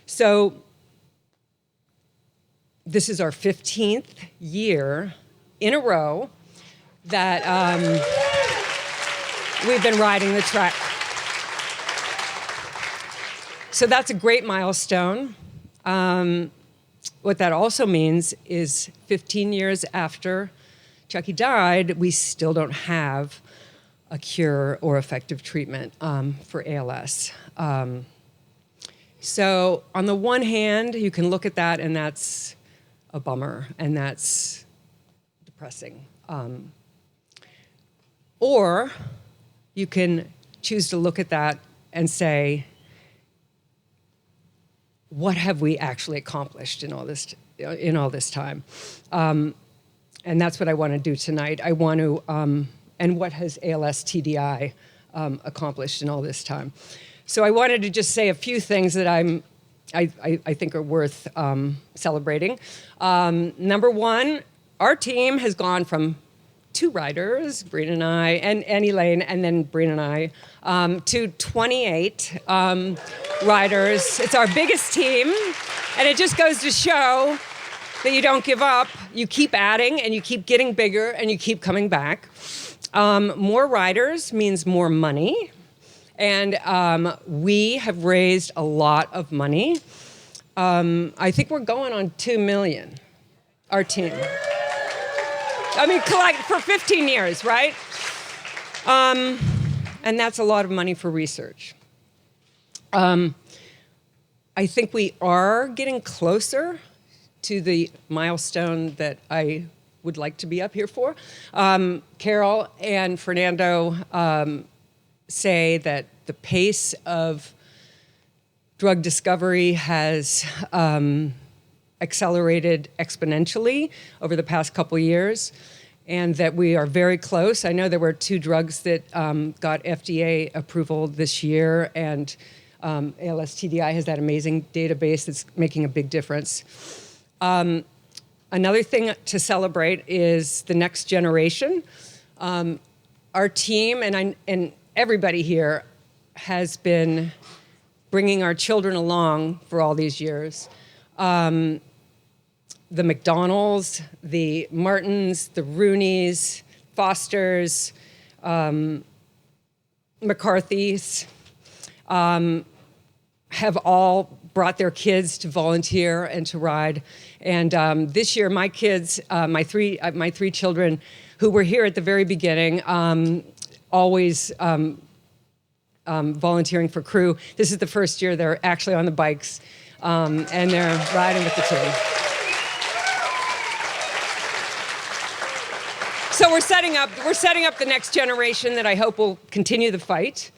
So this is our 15th year in a row that we've been riding the Trek. So that's a great milestone. What that also means is 15 years after Chucky died, we still don't have a cure or effective treatment for ALS. So on the one hand, you can look at that and that's a bummer and that's depressing. Or you can choose to look at that and say, what have we actually accomplished in all this time? And that's what I want to do tonight. I want to, and what has ALS TDI accomplished in all this time? So I wanted to just say a few things that I think are worth celebrating. Number one, our team has gone from 2 riders, Breen and I, and Elaine, and then Breen and I, to 28 riders. It's our biggest team, and it just goes to show that you don't give up. You keep adding and you keep getting bigger and you keep coming back. More riders means more money. And we have raised a lot of money. I think we're going on 2 million, our team. I mean, collect for 15 years, right? And that's a lot of money for research. I think we are getting closer to the milestone that I would like to be up here for. Carol and Fernando say that the pace of drug discovery has accelerated exponentially over the past couple years, and that we are very close. I know there were 2 drugs that got FDA approval this year, and ALS TDI has that amazing database that's making a big difference. Another thing to celebrate is the next generation. Our team and everybody here has been bringing our children along for all these years. The McDonalds, the Martins, the Rooneys, Fosters, McCarthy's, have all brought their kids to volunteer and to ride. And this year, my kids, my three children who were here at the very beginning, always volunteering for crew. This is the first year they're actually on the bikes, and they're riding with the team. So we're setting up the next generation that I hope will continue the fight.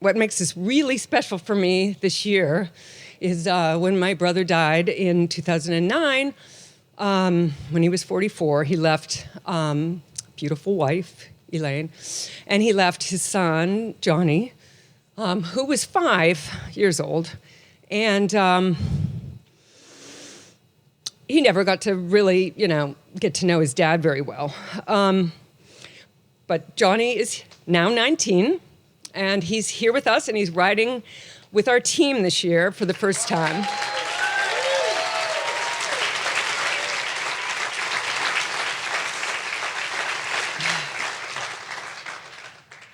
What makes this really special for me this year is when my brother died in 2009, when he was 44, he left beautiful wife, Elaine, and he left his son, Johnny, who was 5 years old. And he never got to really, get to know his dad very well. But Johnny is now 19, and he's here with us, and he's riding with our team this year for the first time.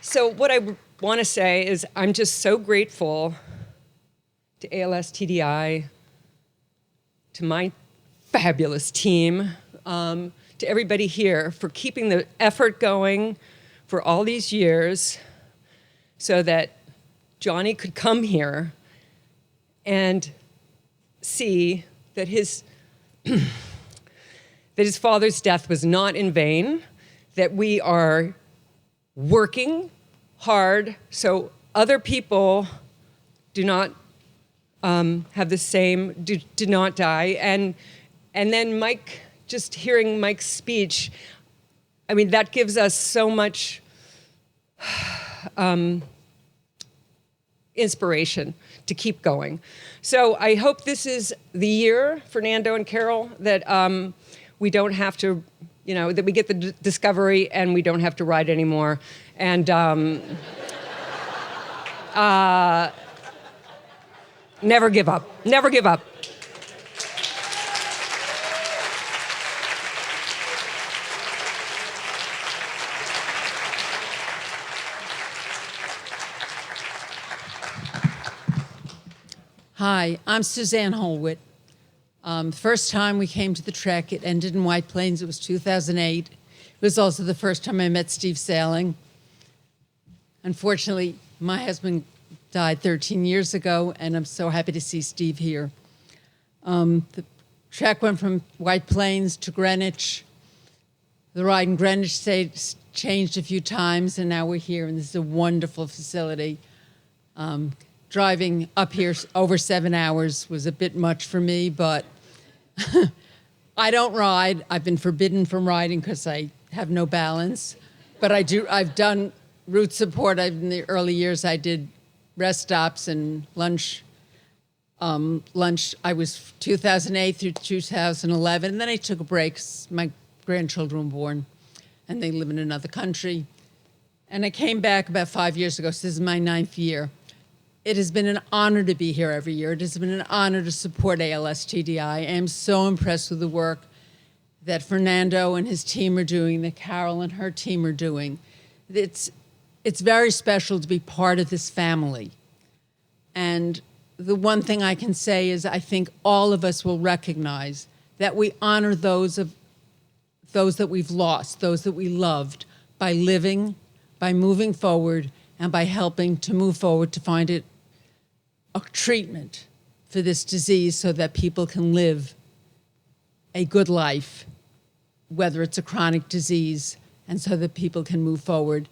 So what I want to say is I'm just so grateful to ALS TDI, to my fabulous team, to everybody here for keeping the effort going for all these years so that Johnny could come here and see that his father's death was not in vain, that we are working hard so other people do not have the same, do not die. And then Mike, just hearing Mike's speech, I mean, that gives us so much inspiration to keep going. So I hope this is the year, Fernando and Carol, that we don't have to, that we get the discovery and we don't have to ride anymore. And never give up. Never give up. Hi, I'm Suzanne Holwit. First time we came to the Trek, it ended in White Plains. It was 2008. It was also the first time I met Steve Sailing. Unfortunately, my husband died 13 years ago, and I'm so happy to see Steve here. The Trek went from White Plains to Greenwich. The ride in Greenwich changed a few times, and now we're here, and this is a wonderful facility. Driving up here over 7 hours was a bit much for me, but I don't ride. I've been forbidden from riding because I have no balance. But I've done route support. In the early years, I did rest stops and lunch. I was 2008 through 2011, and then I took a break. My grandchildren were born, and they live in another country. and I came back about 5 years ago, so this is my 9th year. It has been an honor to be here every year. It has been an honor to support ALS TDI. I am so impressed with the work that Fernando and his team are doing, that Carol and her team are doing. It's very special to be part of this family. And the one thing I can say is I think all of us will recognize that we honor those that we've lost, those that we loved, by living, by moving forward, and by helping to move forward to find a treatment for this disease so that people can live a good life, whether it's a chronic disease, and so that people can move forward.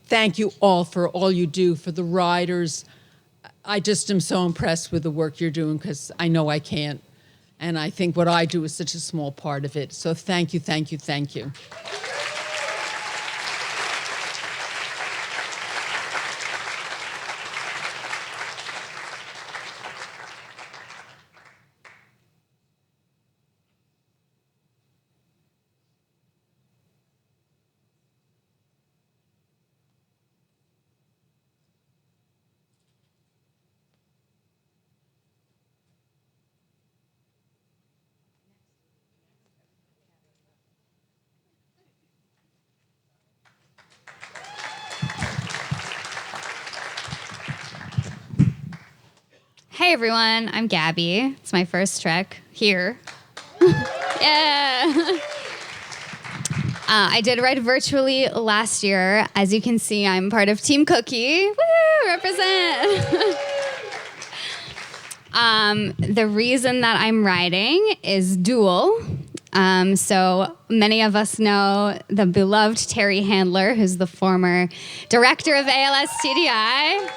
Thank you all for all you do, for the riders. I just am so impressed with the work you're doing because I know I can't. And I think what I do is such a small part of it. So thank you, thank you, thank you. Hey everyone, I'm Gabby. It's my first trek here. Yeah. I did ride virtually last year. As you can see, I'm part of Team Cookie. Woo, represent. The reason that I'm riding is dual. So many of us know the beloved Terry Handler, who's the former director of ALS TDI.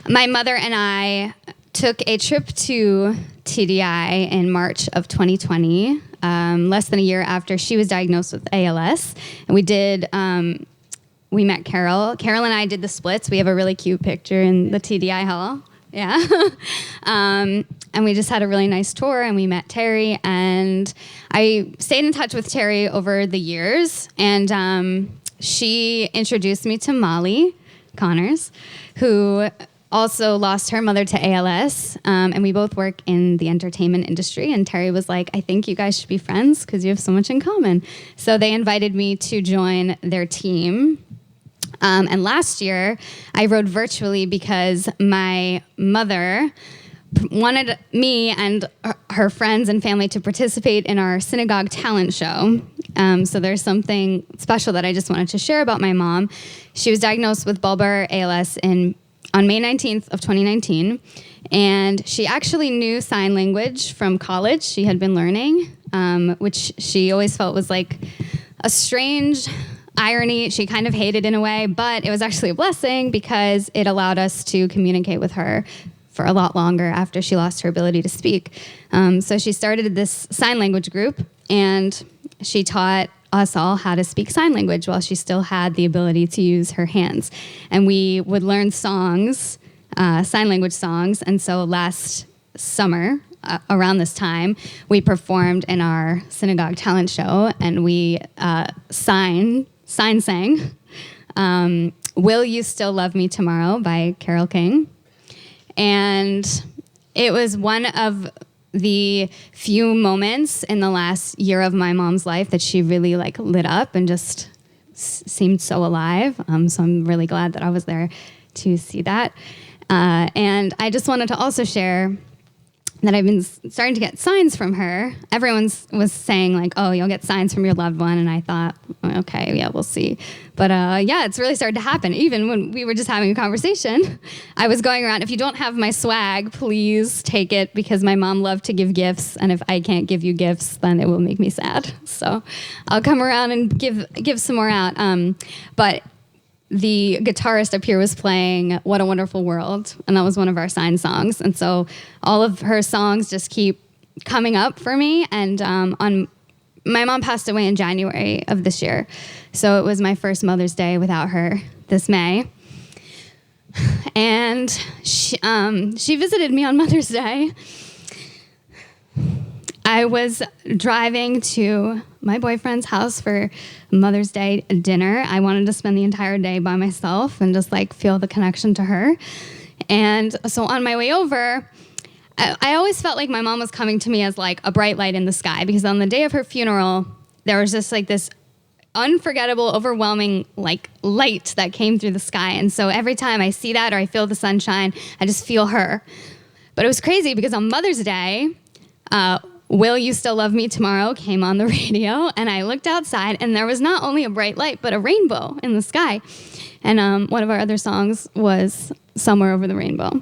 My mother and I took a trip to TDI in March of 2020, less than a year after she was diagnosed with ALS. And we met Carol. Carol and I did the splits. We have a really cute picture in the TDI hall. Yeah. And we just had a really nice tour, and we met Terry. And I stayed in touch with Terry over the years. And she introduced me to Molly Connors, who also lost her mother to ALS, and we both work in the entertainment industry. And Terry was like, I think you guys should be friends because you have so much in common. So they invited me to join their team. And last year, I rode virtually because my mother wanted me and her friends and family to participate in our synagogue talent show. So there's something special that I just wanted to share about my mom. She was diagnosed with bulbar ALS on May 19th of 2019, and she actually knew sign language from college. She had been learning, which she always felt was like a strange irony. She kind of hated in a way, but it was actually a blessing because it allowed us to communicate with her for a lot longer after she lost her ability to speak. So she started this sign language group, and she taught us all how to speak sign language while she still had the ability to use her hands. And we would learn songs, sign language songs. And so last summer, around this time, we performed in our synagogue talent show, and we sang Will You Still Love Me Tomorrow by Carole King. And it was one of the few moments in the last year of my mom's life that she really like lit up and just seemed so alive. So I'm really glad that I was there to see that. And I just wanted to also share that I've been starting to get signs from her. Everyone was saying like, oh, you'll get signs from your loved one. And I thought, okay, yeah, we'll see. But yeah, it's really started to happen. Even when we were just having a conversation, I was going around, if you don't have my swag, please take it, because my mom loved to give gifts. And if I can't give you gifts, then it will make me sad. So I'll come around and give some more out. But the guitarist up here was playing What a Wonderful World, and that was one of our sign songs. And so all of her songs just keep coming up for me. And my mom passed away in January of this year, so it was my first Mother's Day without her this May. And she visited me on Mother's Day. I was driving to my boyfriend's house for Mother's Day dinner. I wanted to spend the entire day by myself and just like feel the connection to her. And so on my way over, I always felt like my mom was coming to me as like a bright light in the sky, because on the day of her funeral, there was just like this unforgettable, overwhelming like light that came through the sky. And so every time I see that or I feel the sunshine, I just feel her. But it was crazy because on Mother's Day, Will You Still Love Me Tomorrow came on the radio, and I looked outside and there was not only a bright light, but a rainbow in the sky. And one of our other songs was Somewhere Over the Rainbow.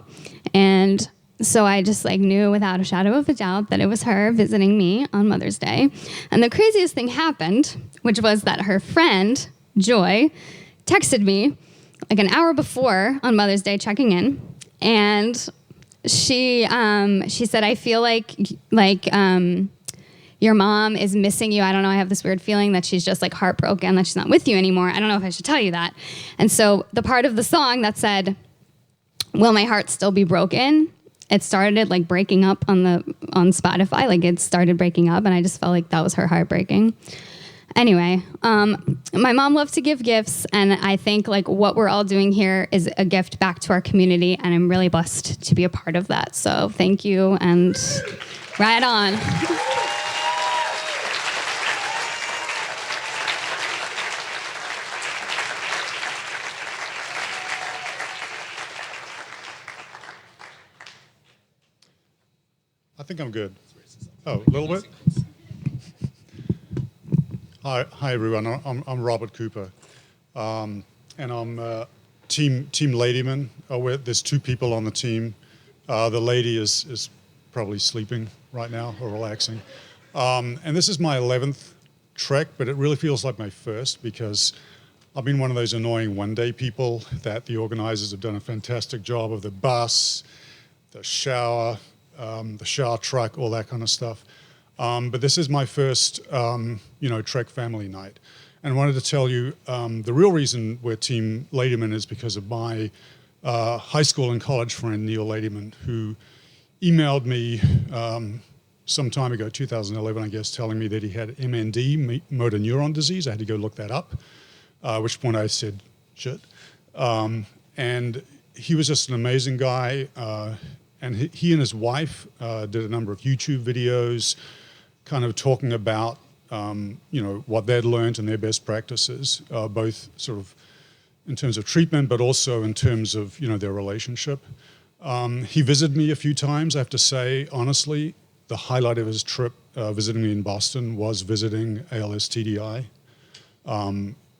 And so I just like knew without a shadow of a doubt that it was her visiting me on Mother's Day. And the craziest thing happened, which was that her friend, Joy, texted me like an hour before on Mother's Day checking in. And she said, I feel like your mom is missing you. I don't know. I have this weird feeling that she's just like heartbroken that she's not with you anymore. I don't know if I should tell you that. And so the part of the song that said, will my heart still be broken? It started like breaking up on Spotify. Like it started breaking up, and I just felt like that was her heartbreaking. Anyway, my mom loved to give gifts, and I think like what we're all doing here is a gift back to our community, and I'm really blessed to be a part of that. So thank you, and right on. I think I'm good. Oh, a little bit? Hi everyone. I'm Robert Cooper, and I'm team Ladyman. There's two people on the team. The lady is probably sleeping right now or relaxing. And this is my 11th trek, but it really feels like my first because I've been one of those annoying one-day people that the organizers have done a fantastic job of the bus, the shower truck, all that kind of stuff. But this is my first, Trek family night. And I wanted to tell you the real reason we're Team Ladyman is because of my high school and college friend, Neil Ladyman, who emailed me some time ago, 2011, I guess, telling me that he had MND, motor neuron disease. I had to go look that up, at which point I said, shit. And he was just an amazing guy. And he and his wife did a number of YouTube videos kind of talking about, what they'd learned and their best practices, both sort of in terms of treatment, but also in terms of, their relationship. He visited me a few times. I have to say, honestly, the highlight of his trip visiting me in Boston was visiting ALS TDI.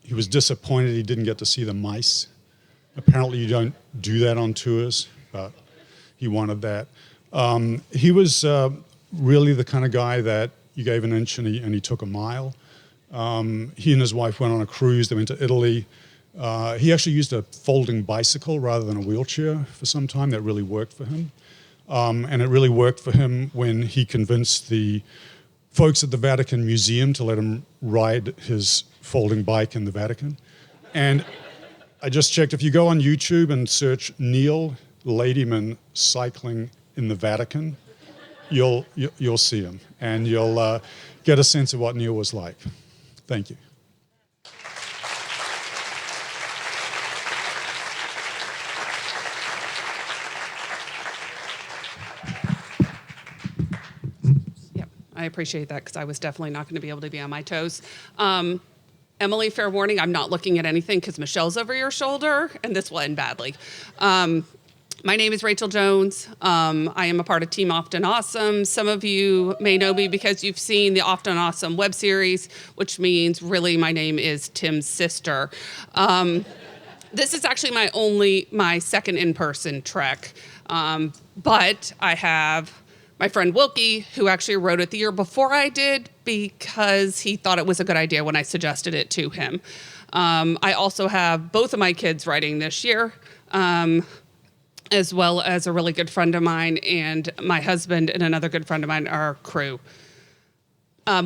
He was disappointed he didn't get to see the mice. Apparently you don't do that on tours, but he wanted that. He was really the kind of guy that you gave an inch and he took a mile. He and his wife went on a cruise. They went to Italy. He actually used a folding bicycle rather than a wheelchair for some time. That really worked for him. And it really worked for him when he convinced the folks at the Vatican Museum to let him ride his folding bike in the Vatican. And I just checked, if you go on YouTube and search Neil Ladyman cycling in the Vatican, you'll see him, and you'll get a sense of what Neil was like. Thank you. Yep, I appreciate that because I was definitely not going to be able to be on my toes. Emily, fair warning, I'm not looking at anything because Michelle's over your shoulder, and this will end badly. My name is Rachel Jones. I am a part of Team Often Awesome. Some of you may know me because you've seen the Often Awesome web series, which means really my name is Tim's sister. This is actually my second in-person trek. But I have my friend Wilkie, who actually wrote it the year before I did because he thought it was a good idea when I suggested it to him. I also have both of my kids writing this year. As well as a really good friend of mine, and my husband and another good friend of mine are our crew.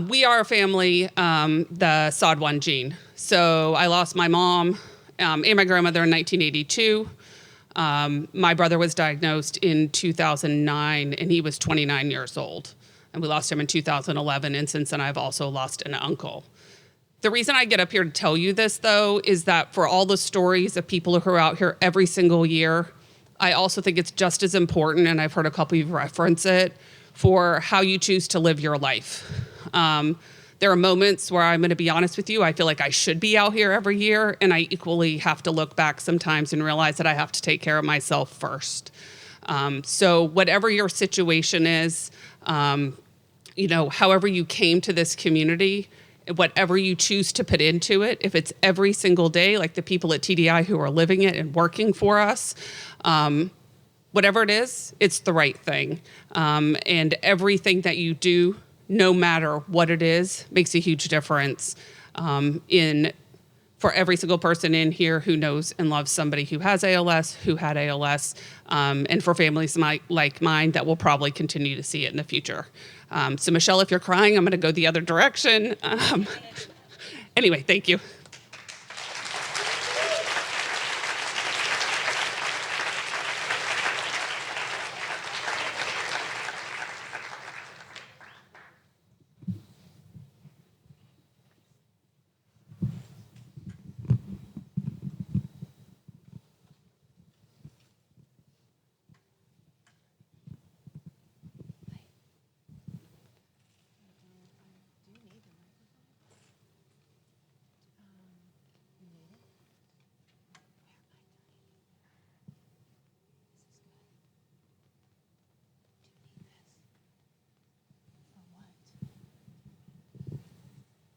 We are a family, the SOD1 gene. So I lost my mom and my grandmother in 1982. My brother was diagnosed in 2009, and he was 29 years old. and we lost him in 2011. And since then, I've also lost an uncle. The reason I get up here to tell you this, though, is that for all the stories of people who are out here every single year, I also think it's just as important, and I've heard a couple of you reference it, for how you choose to live your life. There are moments where I'm going to be honest with you, I feel like I should be out here every year, and I equally have to look back sometimes and realize that I have to take care of myself first. So whatever your situation is, however you came to this community, whatever you choose to put into it, if it's every single day, like the people at TDI who are living it and working for us, whatever it is, it's the right thing. And everything that you do, no matter what it is, makes a huge difference for every single person in here who knows and loves somebody who has ALS, who had ALS, and for families like mine that will probably continue to see it in the future. So Michelle, if you're crying, I'm going to go the other direction. Anyway, thank you.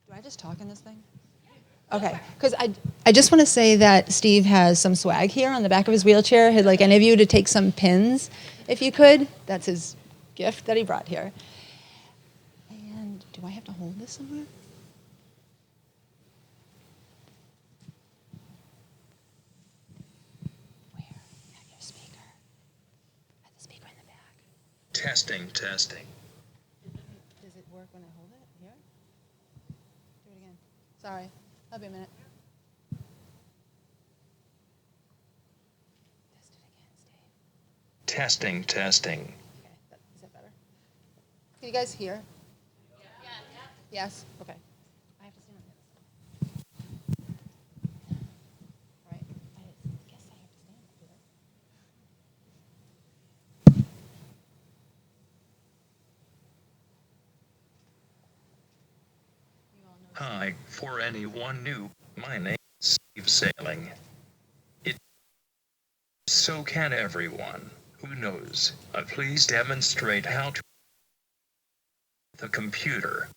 Do I just talk in this thing? Okay, because I just want to say that Steve has some swag here on the back of his wheelchair. He'd like any of you to take some pins, if you could. That's his gift that he brought here. And do I have to hold this somewhere? Where? At your speaker. At the speaker in the back. Testing. Does it work when I hold it? Here? Do it again. Sorry. I'll be a minute. Testing. Okay, is that better? Can you guys hear? Yeah. Yes? Okay. I have to stand on the other side. All right. I guess I have to stand up here. Hi, for anyone new, my name is Steve Sailing. So can everyone who knows. Please demonstrate how to the computer.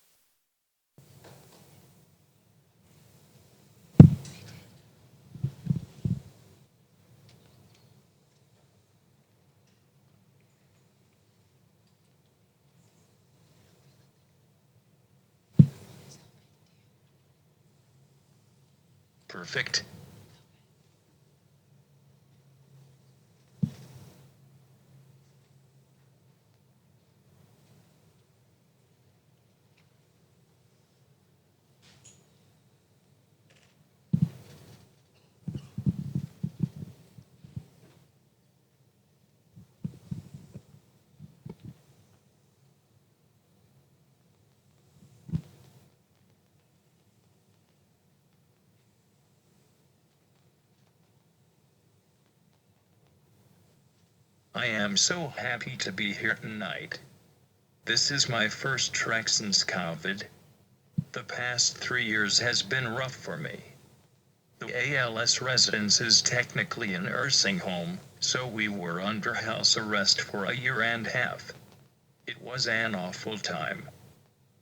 Perfect. I am so happy to be here tonight. This is my first trek since COVID. The past 3 years has been rough for me. The ALS residence is technically a nursing home, so we were under house arrest for a year and a half. It was an awful time.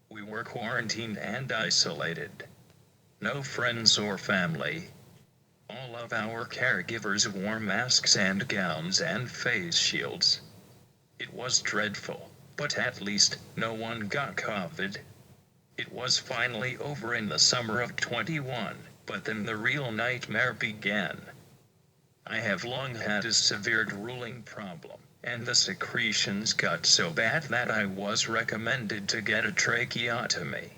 We were quarantined and isolated. No friends or family. All of our caregivers wore masks and gowns and face shields. It was dreadful, but at least no one got COVID. It was finally over in the summer of 21, but then the real nightmare began. I have long had a severe drooling problem, and the secretions got so bad that I was recommended to get a tracheotomy.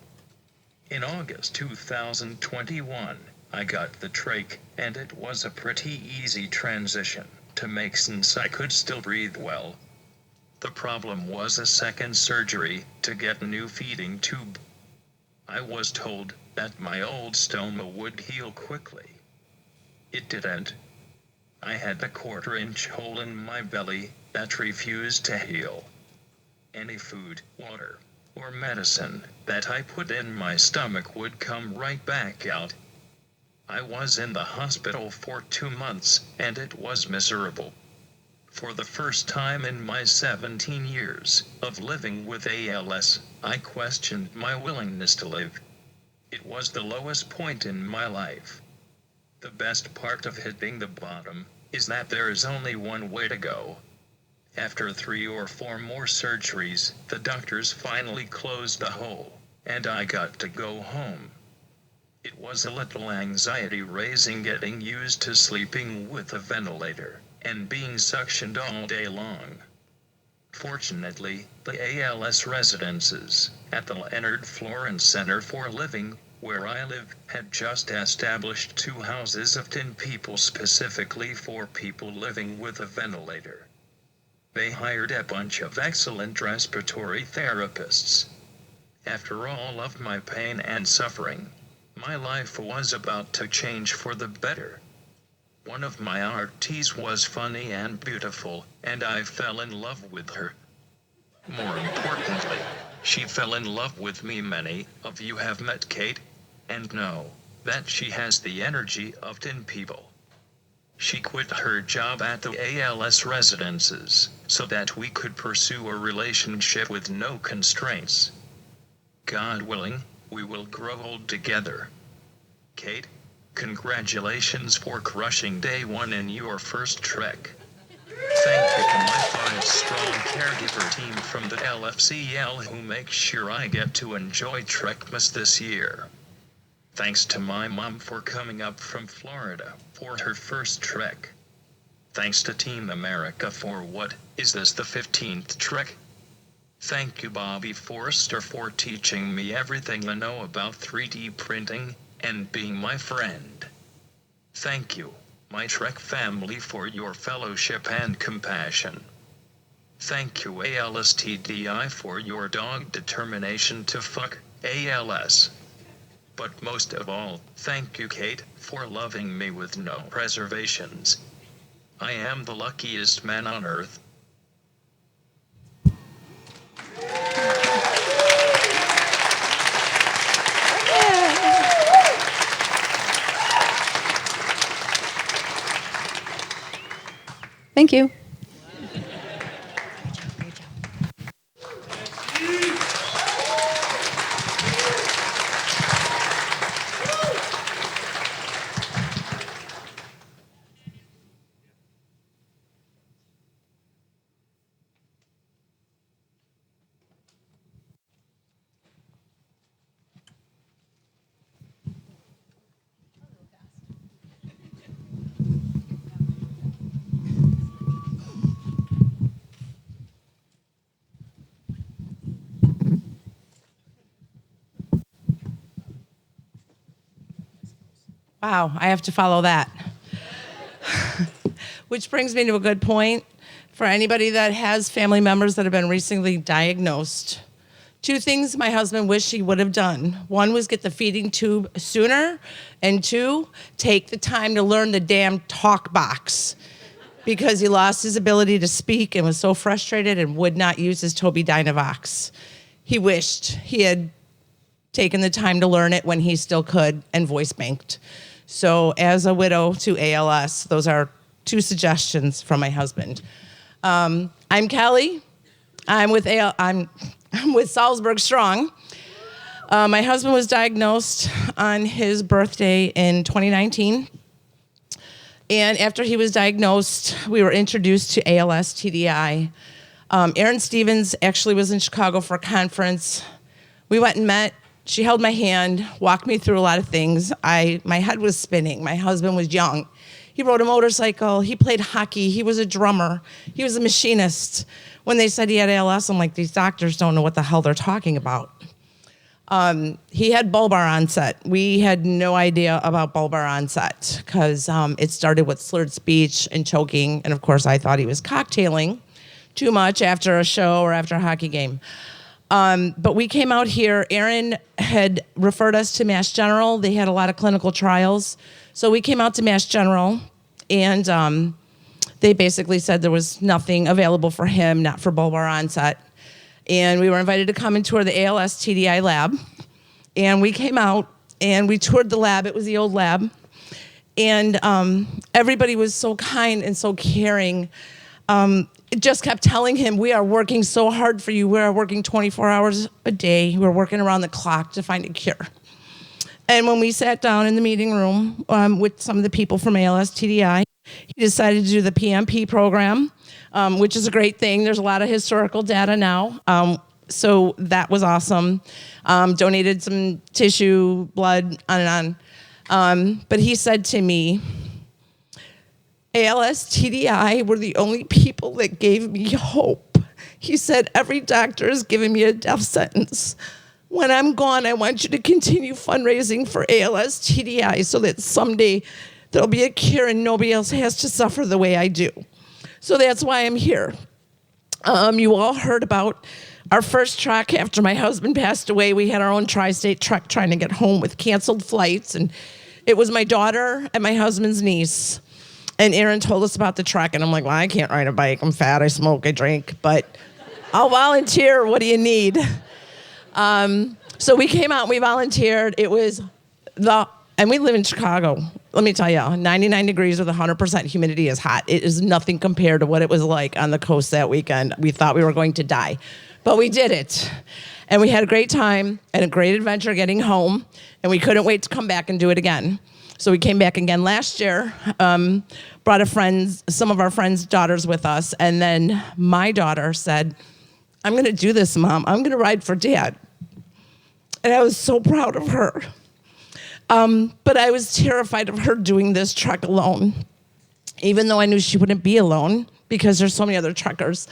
In August 2021, I got the trach, and it was a pretty easy transition to make since I could still breathe well. The problem was a second surgery to get a new feeding tube. I was told that my old stoma would heal quickly. It didn't. I had a 1/4-inch hole in my belly that refused to heal. Any food, water, or medicine that I put in my stomach would come right back out. I was in the hospital for 2 months, and it was miserable. For the first time in my 17 years of living with ALS, I questioned my willingness to live. It was the lowest point in my life. The best part of hitting the bottom is that there is only one way to go. After 3 or 4 more surgeries, the doctors finally closed the hole, and I got to go home. It was a little anxiety-raising getting used to sleeping with a ventilator and being suctioned all day long. Fortunately, the ALS residences at the Leonard Florence Center for Living, where I live, had just established 2 houses of 10 people specifically for people living with a ventilator. They hired a bunch of excellent respiratory therapists. After all of my pain and suffering, my life was about to change for the better. One of my RTs was funny and beautiful, and I fell in love with her. More importantly, she fell in love with me. Many of you have met Kate and know that she has the energy of 10 people. She quit her job at the ALS residences so that we could pursue a relationship with no constraints. God willing, we will grow old together. Kate, congratulations for crushing day 1 in your first trek. Thank you to my 5-strong caregiver team from the LFCL who make sure I get to enjoy Trekmas this year. Thanks to my mom for coming up from Florida for her first trek. Thanks to Team America for what is this, the 15th trek? Thank you Bobby Forrester for teaching me everything I know about 3D printing and being my friend. Thank you, my Trek family, for your fellowship and compassion. Thank you ALSTDI for your dogged determination to fuck ALS. But most of all, thank you Kate for loving me with no reservations. I am the luckiest man on earth. Thank you. Wow, I have to follow that. Which brings me to a good point. For anybody that has family members that have been recently diagnosed, 2 things my husband wished he would have done. 1 was get the feeding tube sooner, and 2, take the time to learn the damn talk box, because he lost his ability to speak and was so frustrated and would not use his Tobii Dynavox. He wished he had taken the time to learn it when he still could and voice banked. So as a widow to ALS, those are 2 suggestions from my husband. I'm Kelly. I'm with Salzburg Strong. My husband was diagnosed on his birthday in 2019. And after he was diagnosed, we were introduced to ALS TDI. Erin Stevens actually was in Chicago for a conference. We went and met. She held my hand, walked me through a lot of things. My head was spinning. My husband was young. He rode a motorcycle. He played hockey. He was a drummer. He was a machinist. When they said he had ALS, I'm like, these doctors don't know what the hell they're talking about. He had bulbar onset. We had no idea about bulbar onset because it started with slurred speech and choking. And of course, I thought he was cocktailing too much after a show or after a hockey game. But we came out here. Aaron had referred us to Mass General. They had a lot of clinical trials. So we came out to Mass General, and they basically said there was nothing available for him, not for bulbar onset. And we were invited to come and tour the ALS TDI lab. And we came out and we toured the lab. It was the old lab. And everybody was so kind and so caring. It just kept telling him, we are working so hard for you. We are working 24 hours a day. We're working around the clock to find a cure. And when we sat down in the meeting room with some of the people from ALS TDI, he decided to do the PMP program, which is a great thing. There's a lot of historical data now. So that was awesome. Donated some tissue, blood, on and on. But he said to me, ALS TDI were the only people that gave me hope. He said, every doctor has given me a death sentence. When I'm gone, I want you to continue fundraising for ALS TDI so that someday there'll be a cure and nobody else has to suffer the way I do. So that's why I'm here. You all heard about our first trek after my husband passed away. We had our own tri-state trek trying to get home with canceled flights. And it was my daughter and my husband's niece. And Aaron told us about the trek, and I'm like, well, I can't ride a bike. I'm fat, I smoke, I drink, but I'll volunteer. What do you need? So we came out and we volunteered. It was and we live in Chicago. Let me tell you, 99 degrees with 100% humidity is hot. It is nothing compared to what it was like on the coast that weekend. We thought we were going to die, but we did it. And we had a great time and a great adventure getting home, and we couldn't wait to come back and do it again. So we came back again last year, brought some of our friends' daughters with us, and then my daughter said, I'm going to do this, Mom. I'm going to ride for Dad. And I was so proud of her. But I was terrified of her doing this trek alone, even though I knew she wouldn't be alone because there's so many other trekkers.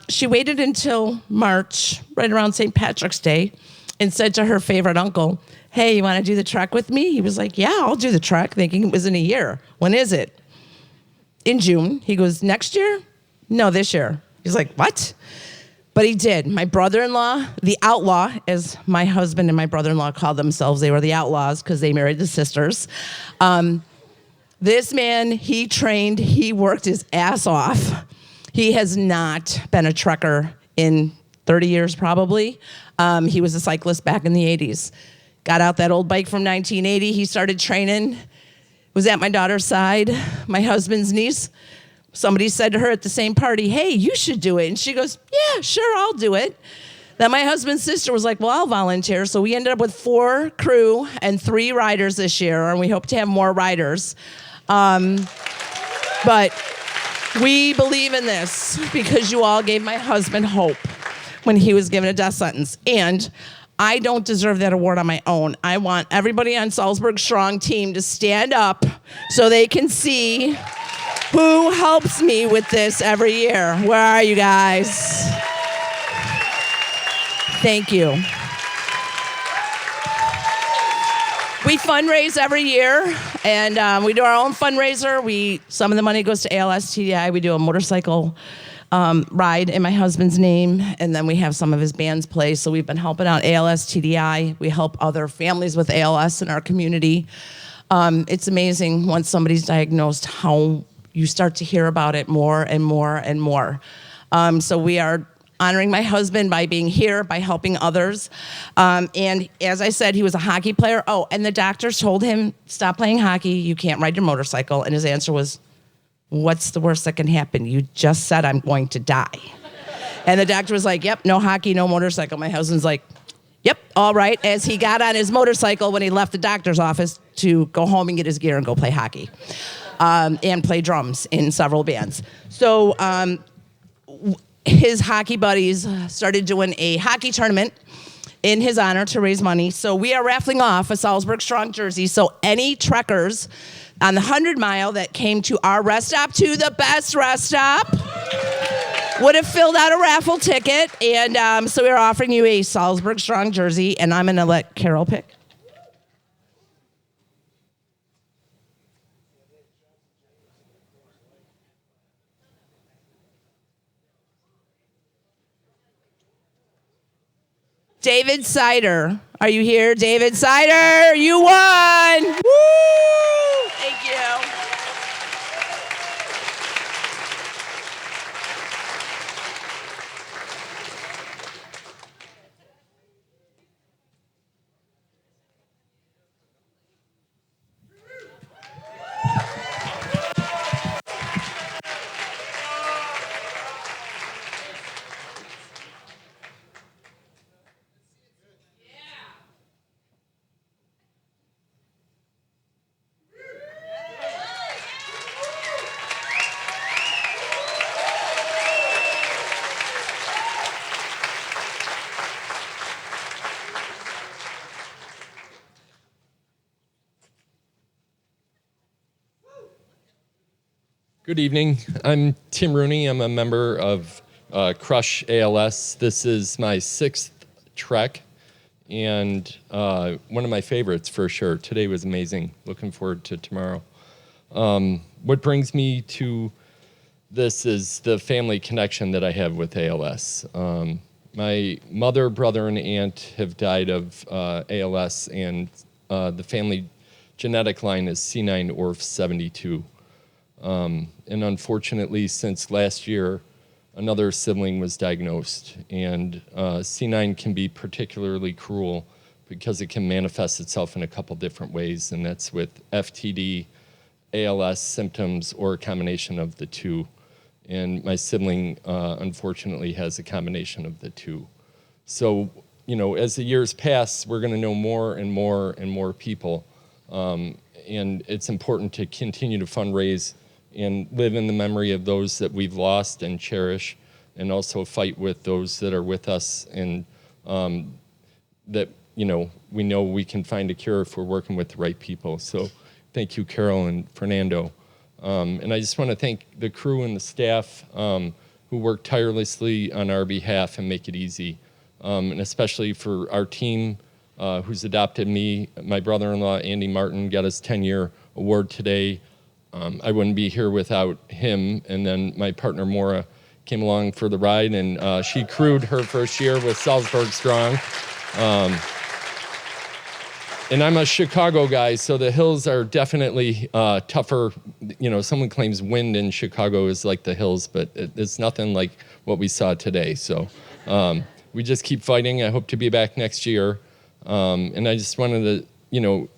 She waited until March, right around St. Patrick's Day, and said to her favorite uncle, hey, you want to do the trek with me? He was like, yeah, I'll do the trek, thinking it was in a year. When is it? In June. He goes, next year? No, this year. He's like, what? But he did. My brother-in-law, the outlaw, as my husband and my brother-in-law called themselves, they were the outlaws because they married the sisters. This man, he trained, he worked his ass off. He has not been a trekker in 30 years probably. He was a cyclist back in the 80s. Got out that old bike from 1980. He started training. Was at my daughter's side, my husband's niece. Somebody said to her at the same party, hey, you should do it. And she goes, yeah, sure, I'll do it. Then my husband's sister was like, well, I'll volunteer. So we ended up with 4 crew and 3 riders this year, and we hope to have more riders. But we believe in this because you all gave my husband hope when he was given a death sentence. And I don't deserve that award on my own. I want everybody on Salzburg Strong team to stand up so they can see who helps me with this every year. Where are you guys? Thank you. We fundraise every year, and we do our own fundraiser. Some of the money goes to ALS TDI. We do a motorcycle ride in my husband's name, and then we have some of his bands play. So we've been helping out ALS TDI. We help other families with ALS in our community. It's amazing once somebody's diagnosed how you start to hear about it more and more and more. So we are honoring my husband by being here, by helping others. And as I said, he was a hockey player. Oh, and the doctors told him, stop playing hockey. You can't ride your motorcycle. And his answer was, what's the worst that can happen? You just said I'm going to die. And the doctor was like, yep, no hockey, no motorcycle. My husband's like, yep, all right, as he got on his motorcycle when he left the doctor's office to go home and get his gear and go play hockey and play drums in several bands. So his hockey buddies started doing a hockey tournament in his honor to raise money. So we are raffling off a Salzburg Strong jersey. So any trekkers on the 100-mile that came to our rest stop, to the best rest stop, would have filled out a raffle ticket. And so we're offering you a Salzburg Strong jersey, and I'm going to let Carol pick. David Sider. Are you here, David Sider? You won! Woo! Thank you. Good evening. I'm Tim Rooney. I'm a member of Crush ALS. This is my 6th trek and one of my favorites for sure. Today was amazing. Looking forward to tomorrow. What brings me to this is the family connection that I have with ALS. My mother, brother, and aunt have died of ALS, and the family genetic line is C9orf72. And unfortunately, since last year, another sibling was diagnosed. And C9 can be particularly cruel because it can manifest itself in a couple different ways, and that's with FTD, ALS symptoms, or a combination of the two. And my sibling, unfortunately, has a combination of the two. So, you know, as the years pass, we're going to know more and more and more people. And it's important to continue to fundraise and live in the memory of those that we've lost and cherish, and also fight with those that are with us, and that, you know we can find a cure if we're working with the right people. So thank you, Carol and Fernando. And I just want to thank the crew and the staff who work tirelessly on our behalf and make it easy. And especially for our team who's adopted me. My brother-in-law, Andy Martin, got his 10-year award today. I wouldn't be here without him. And then my partner, Maura, came along for the ride, and she crewed her first year with Salzburg Strong. And I'm a Chicago guy, so the hills are definitely tougher. You know, someone claims wind in Chicago is like the hills, but it's nothing like what we saw today. So we just keep fighting. I hope to be back next year. And I just wanted to,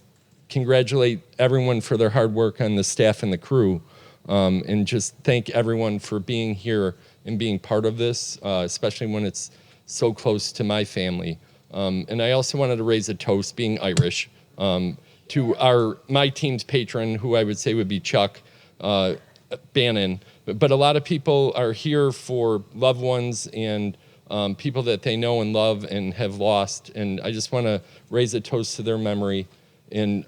congratulate everyone for their hard work on the staff and the crew, and just thank everyone for being here and being part of this, especially when it's so close to my family. And I also wanted to raise a toast, being Irish, to my team's patron, who I would say would be Chuck Bannon. But a lot of people are here for loved ones and people that they know and love and have lost. And I just want to raise a toast to their memory. And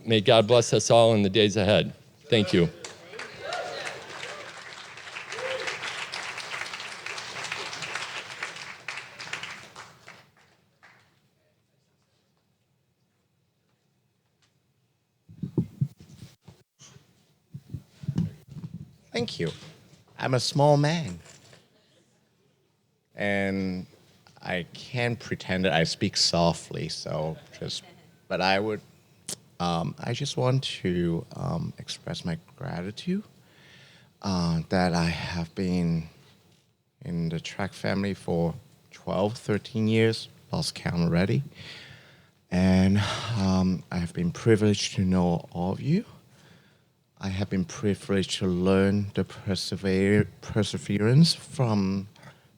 may God bless us all in the days ahead. Thank you. Thank you. I'm a small man. And I can't pretend that I speak softly, but I just want to express my gratitude that I have been in the track family for 12, 13 years, lost count already. And I have been privileged to know all of you. I have been privileged to learn the perseverance from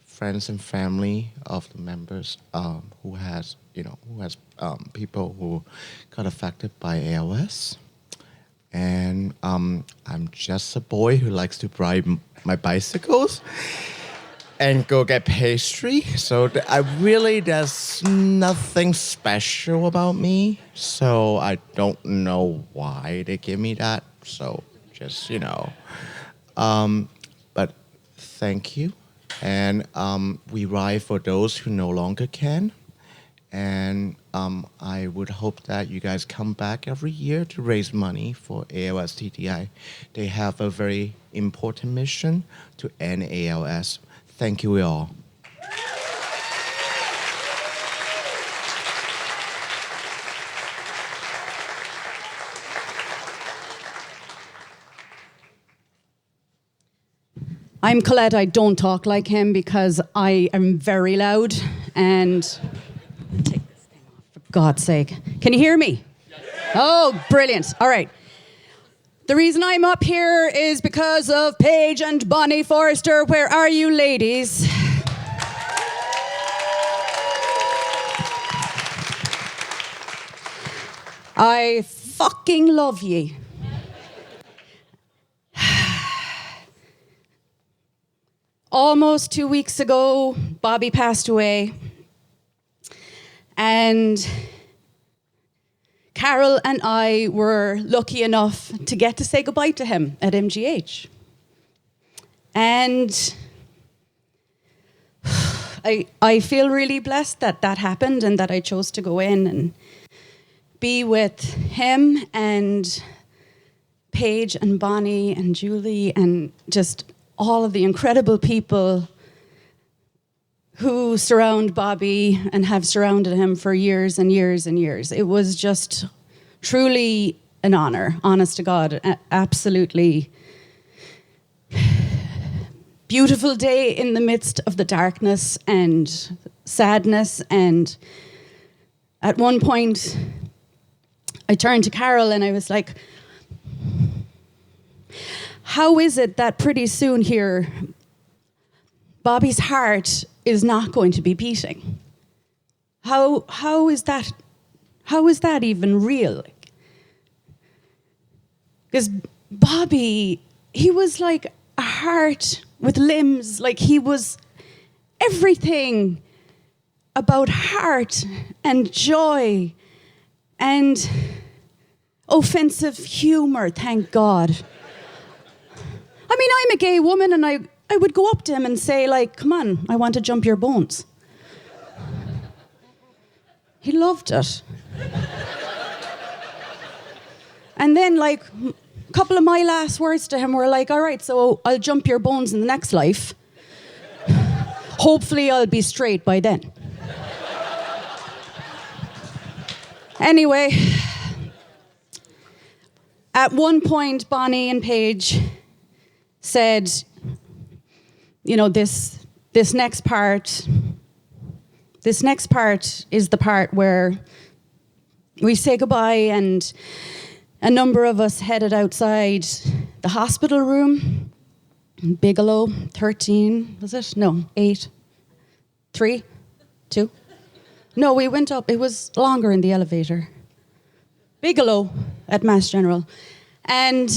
friends and family of the members who has people who got affected by ALS. And I'm just a boy who likes to ride my bicycles and go get pastry. So there's nothing special about me. So I don't know why they give me that. So just, but thank you. And we ride for those who no longer can. And I would hope that you guys come back every year to raise money for ALS TDI. They have a very important mission to end ALS. Thank you all. I'm Colette. I don't talk like him because I am very loud and take this thing off for God's sake. Can you hear me? Oh, brilliant. All right. The reason I'm up here is because of Paige and Bonnie Forrester. Where are you, ladies? I fucking love ye. Almost 2 weeks ago, Bobby passed away. And Carol and I were lucky enough to get to say goodbye to him at MGH. And I feel really blessed that that happened and that I chose to go in and be with him and Paige and Bonnie and Julie and just all of the incredible people who surround Bobby and have surrounded him for years and years and years. It was just truly an honor, honest to God, absolutely beautiful day in the midst of the darkness and sadness. And at one point, I turned to Carol and I was like, how is it that pretty soon here, Bobby's heart is not going to be beating? How is that even real? Because Bobby, he was like a heart with limbs, like he was everything about heart and joy and offensive humor, thank God. I mean, I'm a gay woman and I would go up to him and say, like, come on, I want to jump your bones. He loved it. And then, like, a couple of my last words to him were like, all right, so I'll jump your bones in the next life. Hopefully I'll be straight by then. Anyway, at one point, Bonnie and Paige said, you know, this next part is the part where we say goodbye, and a number of us headed outside the hospital room. Bigelow, 13, was it? No, 8, 3, 2. No, we went up. It was longer in the elevator. Bigelow at Mass General. And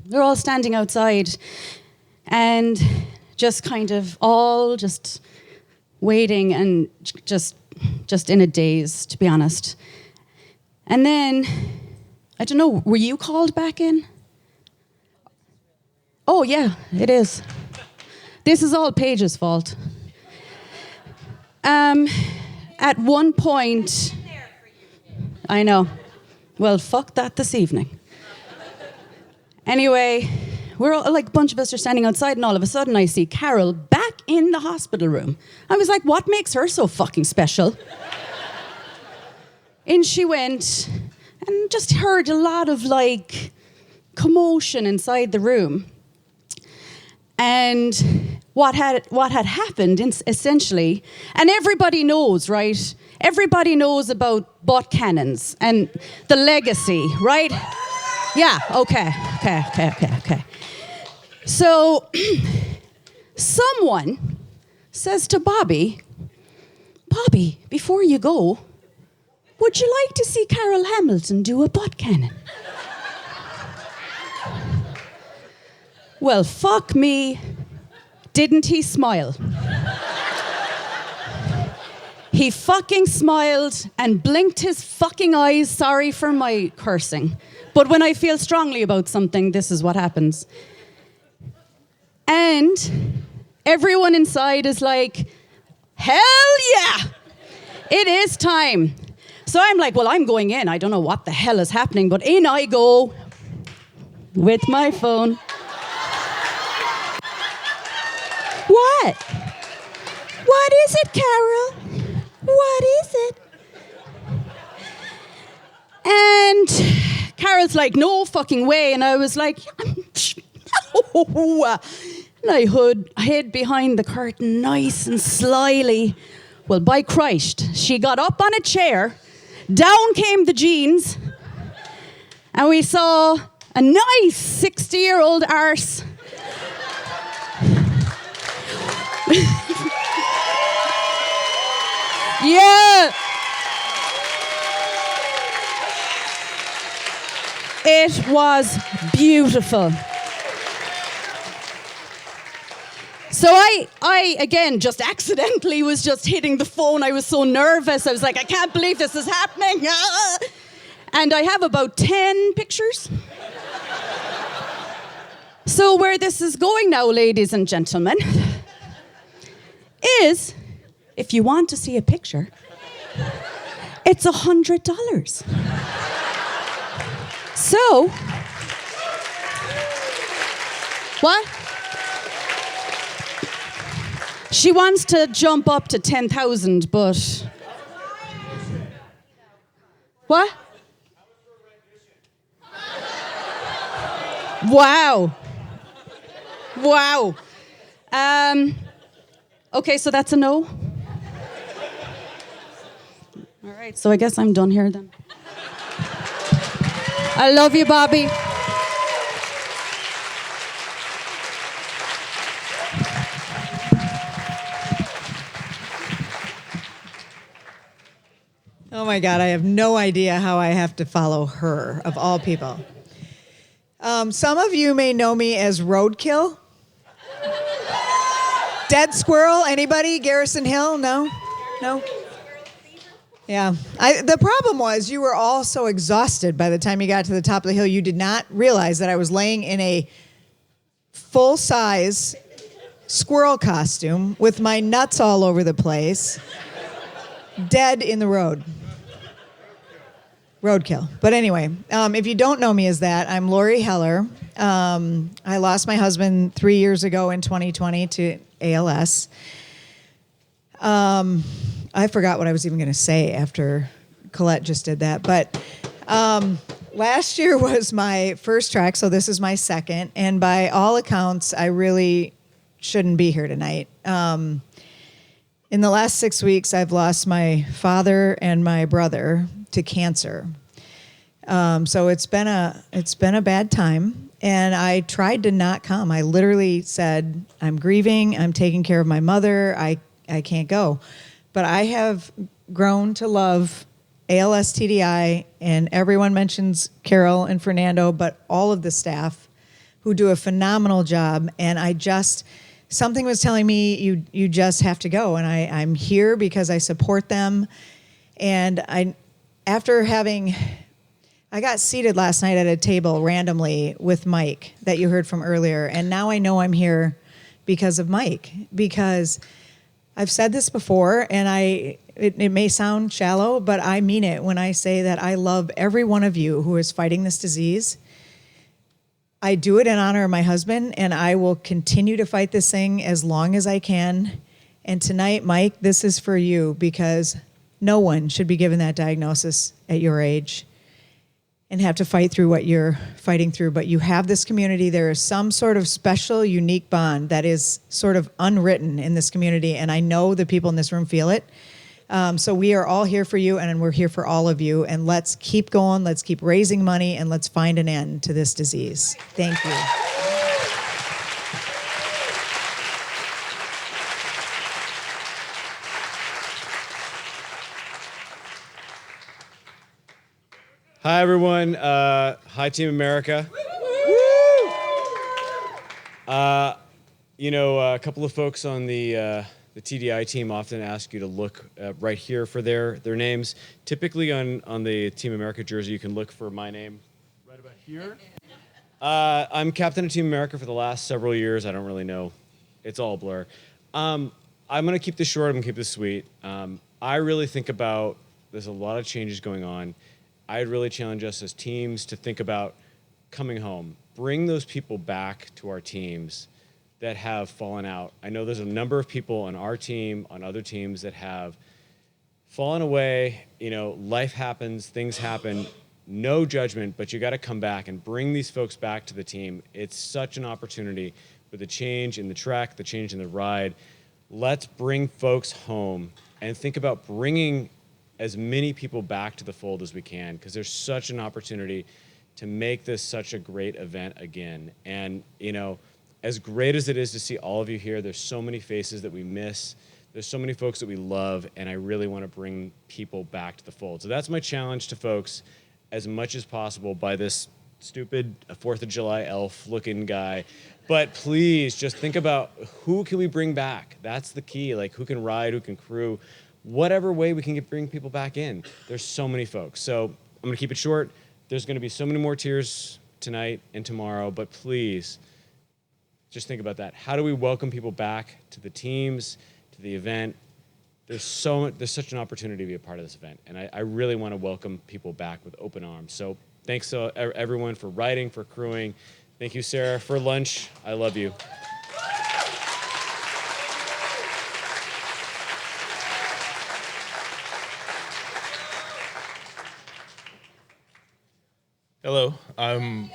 we're all standing outside and just kind of all just waiting and just in a daze, to be honest. And then, I don't know, were you called back in? Oh, yeah, it is. This is all Paige's fault. At one point, I know. Well, fuck that this evening. Anyway, we're all, like, a bunch of us are standing outside, and all of a sudden I see Carol back in the hospital room. I was like, what makes her so fucking special? In she went, and just heard a lot of, like, commotion inside the room. And what had happened, essentially, and everybody knows, right? Everybody knows about butt cannons and the legacy, right? Yeah, okay. So, someone says to Bobby, before you go, would you like to see Carol Hamilton do a butt cannon? Well, fuck me, didn't he smile? He fucking smiled and blinked his fucking eyes, sorry for my cursing. But when I feel strongly about something, this is what happens. And everyone inside is like, hell yeah, it is time. So I'm like, well, I'm going in. I don't know what the hell is happening, but in I go with my phone. What? What is it, Carol? What is it? And Carol's like, no fucking way. And I was like, no. And I hid behind the curtain nice and slyly. Well, by Christ, she got up on a chair, down came the jeans, and we saw a nice 60-year-old arse. Yeah. It was beautiful. So I again, just accidentally was just hitting the phone. I was so nervous. I was like, I can't believe this is happening. And I have about 10 pictures. So where this is going now, ladies and gentlemen, is if you want to see a picture, it's $100. So, what? She wants to jump up to 10,000, but what? Wow. Wow. Okay, so that's a no. All right, so I guess I'm done here then. I love you, Bobby. Oh my God, I have no idea how I have to follow her, of all people. Some of you may know me as Roadkill. Dead Squirrel, anybody? Garrison Hill? No? No? Yeah. The problem was you were all so exhausted by the time you got to the top of the hill, you did not realize that I was laying in a full-size squirrel costume with my nuts all over the place, dead in the road. Roadkill. But anyway, if you don't know me as that, I'm Lori Heller. I lost my husband 3 years ago in 2020 to ALS. I forgot what I was even going to say after Colette just did that. But last year was my first track, so this is my second. And by all accounts, I really shouldn't be here tonight. In the last 6 weeks, I've lost my father and my brother to cancer. So it's been a bad time, and I tried to not come. I literally said, I'm grieving, I'm taking care of my mother, I can't go. But I have grown to love ALS TDI, and everyone mentions Carol and Fernando, but all of the staff who do a phenomenal job, and something was telling me you just have to go, and I'm here because I support them. And I got seated last night at a table randomly with Mike that you heard from earlier, and now I know I'm here because of Mike, because I've said this before, and it may sound shallow, but I mean it when I say that I love every one of you who is fighting this disease. I do it in honor of my husband, and I will continue to fight this thing as long as I can. And tonight, Mike, this is for you, because no one should be given that diagnosis at your age and have to fight through what you're fighting through. But you have this community. There is some sort of special, unique bond that is sort of unwritten in this community, and I know the people in this room feel it. So we are all here for you, and we're here for all of you. And let's keep going. Let's keep raising money, and let's find an end to this disease. Thank you. Hi, everyone. Hi, Team America. A couple of folks on the TDI team often ask you to look right here for their names. Typically on the Team America jersey, you can look for my name right about here. I'm captain of Team America for the last several years. I don't really know. It's all a blur. I'm going to keep this short. I'm going to keep this sweet. I really think about, there's a lot of changes going on. I'd really challenge us as teams to think about coming home. Bring those people back to our teams that have fallen out. I know there's a number of people on our team, on other teams that have fallen away. Life happens, things happen, no judgment, but you got to come back and bring these folks back to the team. It's such an opportunity. with the change in the track, the change in the ride. Let's bring folks home and think about bringing as many people back to the fold as we can, because there's such an opportunity to make this such a great event again. And, you know, as great as it is to see all of you here, there's so many faces that we miss. There's so many folks that we love, and I really want to bring people back to the fold. So that's my challenge to folks, as much as possible, by this stupid 4th of July elf looking guy. But please just think about, who can we bring back? That's the key. Like, who can ride, who can crew, whatever way we can bring people back in. There's so many folks. So I'm going to keep it short. There's going to be so many more tears tonight and tomorrow, but please just think about that. How do we welcome people back to the teams, to the event? There's such an opportunity to be a part of this event, and I really want to welcome people back with open arms. So thanks to everyone for riding, for crewing. Thank you, Sarah, for lunch. I love you. Hello, I'm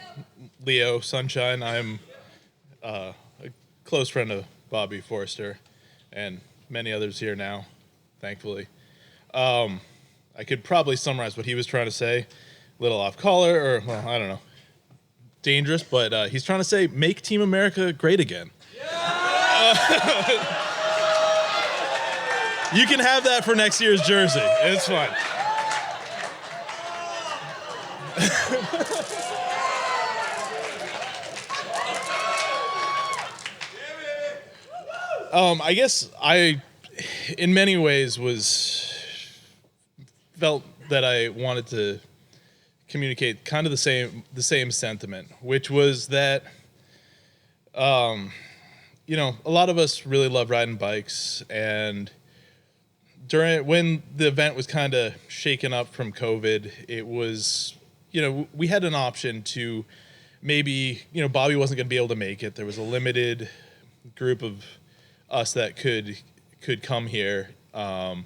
Leo Sunshine. I'm a close friend of Bobby Forrester and many others here now, thankfully. I could probably summarize what he was trying to say, a little off color, or, well, I don't know, dangerous, but he's trying to say, make Team America great again. You can have that for next year's jersey. It's fine. I guess I, in many ways, felt that I wanted to communicate kind of the same sentiment, which was that, you know, a lot of us really love riding bikes, and when the event was kind of shaken up from COVID, it was, you know, we had an option to maybe, you know, Bobby wasn't going to be able to make it. There was a limited group of us that could come here, and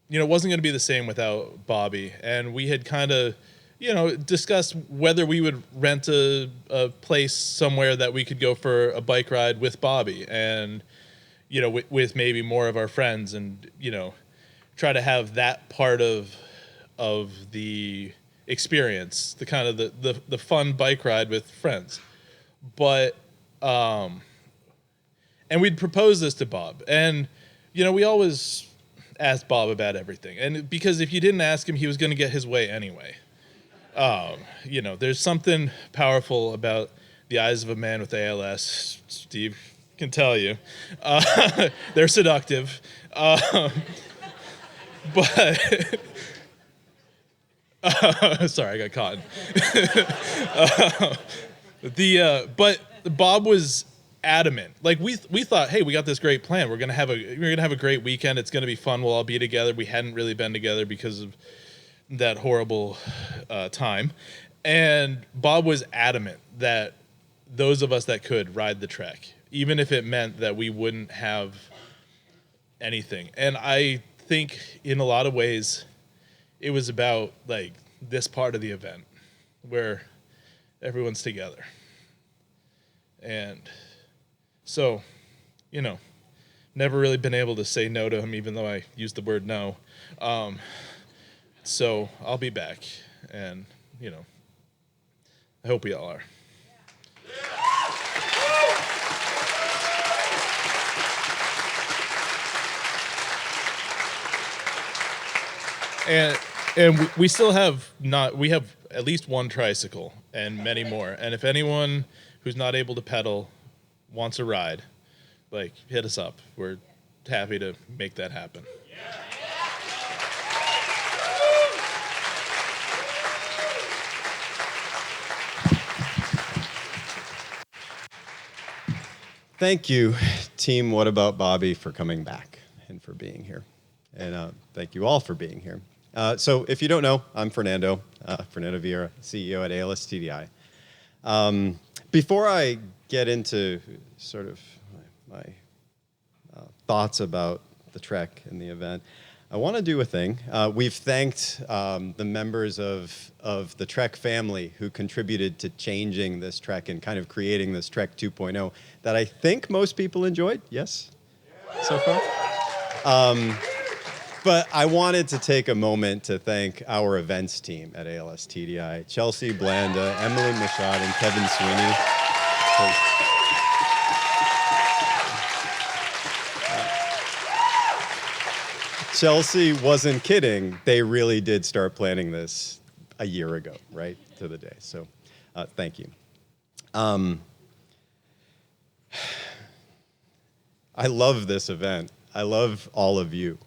you know, it wasn't going to be the same without Bobby. And we had kind of, you know, discussed whether we would rent a place somewhere that we could go for a bike ride with Bobby, and you know, with maybe more of our friends, and you know, try to have that part of the experience, the kind of the fun bike ride with friends. But and we'd propose this to Bob, and you know, we always asked Bob about everything, and because if you didn't ask him, he was going to get his way anyway. You know, there's something powerful about the eyes of a man with ALS. Steve can tell you, they're seductive, but sorry, I got caught. But Bob was adamant. Like we thought, hey, we got this great plan. We're gonna have a great weekend. It's gonna be fun. We'll all be together. We hadn't really been together because of that horrible time, and Bob was adamant that those of us that could ride the trek, even if it meant that we wouldn't have anything. And I think in a lot of ways, it was about like this part of the event where everyone's together. And so, you know, never really been able to say no to him, even though I used the word no. So I'll be back, and, you know, I hope we all are. And we still have we have at least one tricycle and many more. And if anyone who's not able to pedal wants a ride, like, hit us up. We're happy to make that happen. Thank you, Team What About Bobby, for coming back and for being here. And thank you all for being here. So if you don't know, I'm Fernando Vieira, CEO at ALS TDI. Before I get into sort of my thoughts about the trek and the event, I want to do a thing. We've thanked the members of the Trek family who contributed to changing this Trek and kind of creating this Trek 2.0 that I think most people enjoyed. Yes? So far? But I wanted to take a moment to thank our events team at ALS TDI, Chelsea Blanda, Emily Michaud, and Kevin Sweeney. Chelsea wasn't kidding. They really did start planning this a year ago, right, to the day. So thank you. I love this event. I love all of you.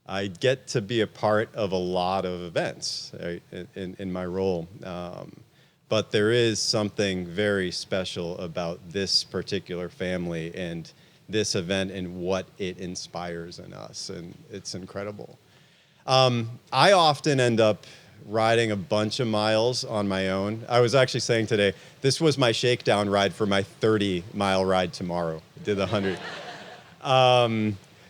I get to be a part of a lot of events, right, in my role. But there is something very special about this particular family and this event and what it inspires in us, and it's incredible. I often end up riding a bunch of miles on my own. I was actually saying today, this was my shakedown ride for my 30-mile ride tomorrow. I did the 100.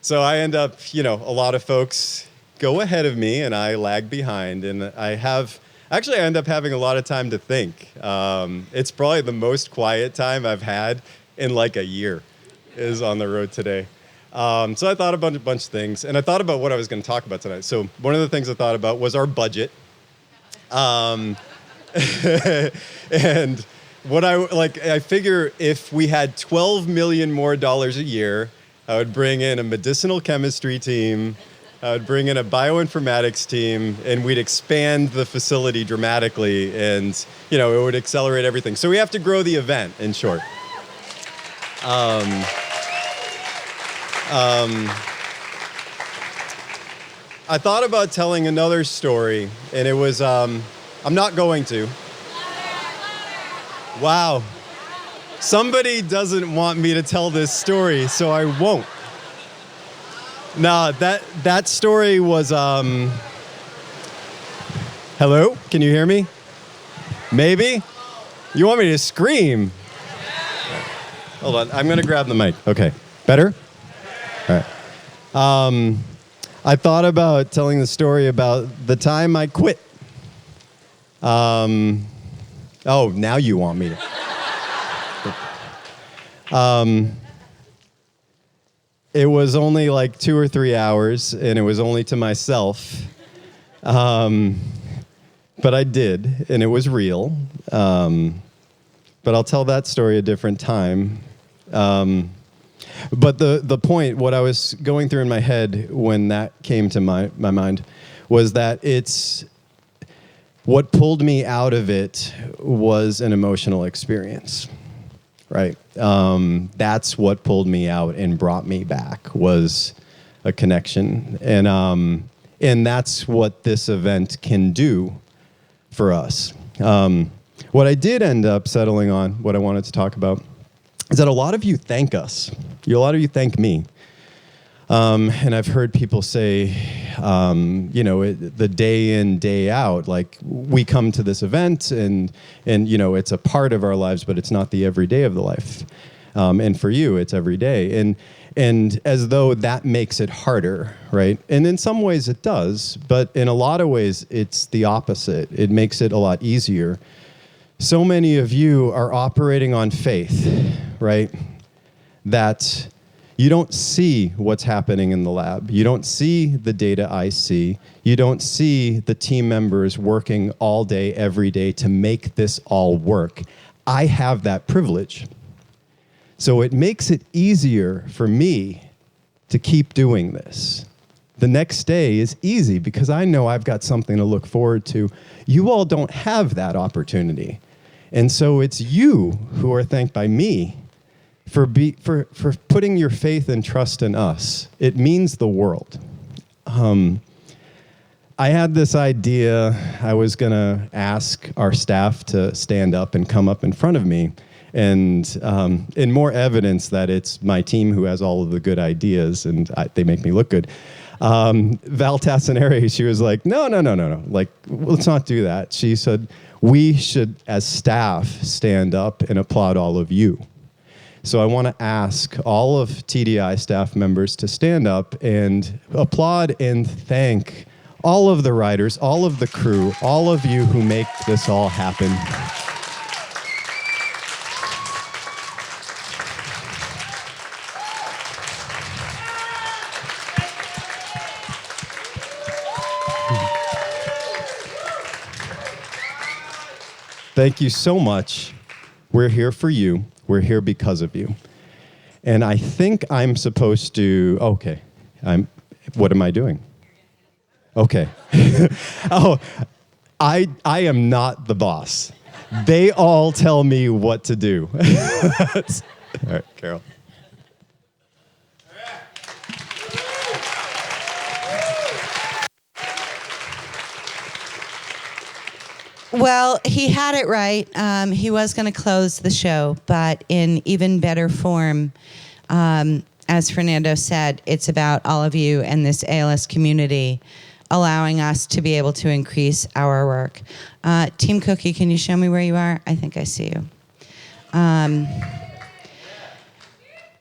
So I end up, a lot of folks go ahead of me and I lag behind, and I end up having a lot of time to think. It's probably the most quiet time I've had in like a year is on the road today. So I thought about a bunch of things, and I thought about what I was going to talk about tonight. So one of the things I thought about was our budget. And what I figure if we had $12 million more a year, I would bring in a medicinal chemistry team, I would bring in a bioinformatics team, and we'd expand the facility dramatically, and it would accelerate everything. So we have to grow the event, in short. I thought about telling another story, and it was, I'm not going to. Wow. Somebody doesn't want me to tell this story, so I won't. No, that story was, hello? Can you hear me? Maybe? You want me to scream? Hold on, I'm gonna grab the mic. Okay, better? All right. I thought about telling the story about the time I quit. Oh, now you want me to. It was only like 2 or 3 hours, and it was only to myself. But I did, and it was real. But I'll tell that story a different time. But the point, what I was going through in my head when that came to my mind, was that what pulled me out of it was an emotional experience, right? That's what pulled me out and brought me back, was a connection. And that's what this event can do for us. What I did end up settling on, what I wanted to talk about, is that a lot of you thank us. A lot of you thank me. And I've heard people say, the day in, day out, like we come to this event and it's a part of our lives, but it's not the everyday of the life. And for you, it's every day. And as though that makes it harder, right? And in some ways it does, but in a lot of ways it's the opposite. It makes it a lot easier. So many of you are operating on faith, right? That you don't see what's happening in the lab. You don't see the data I see. You don't see the team members working all day, every day to make this all work. I have that privilege. So it makes it easier for me to keep doing this. The next day is easy because I know I've got something to look forward to. You all don't have that opportunity. And so it's you who are thanked by me for putting your faith and trust in us. It means the world. I had this idea. I was going to ask our staff to stand up and come up in front of me. And in more evidence that it's my team who has all of the good ideas and they make me look good. Val Tassinari, she was like, no. Like, let's not do that. She said, we should, as staff, stand up and applaud all of you. So I want to ask all of TDI staff members to stand up and applaud and thank all of the riders, all of the crew, all of you who make this all happen. Thank you so much. We're here for you. We're here because of you. And I think I'm supposed to, okay, what am I doing? Okay. Oh, I am not the boss. They all tell me what to do. All right, Carol. Well, he had it right. He was going to close the show, but in even better form. As Fernando said, it's about all of you and this ALS community allowing us to be able to increase our work. Team Cookie, can you show me where you are? I think I see you.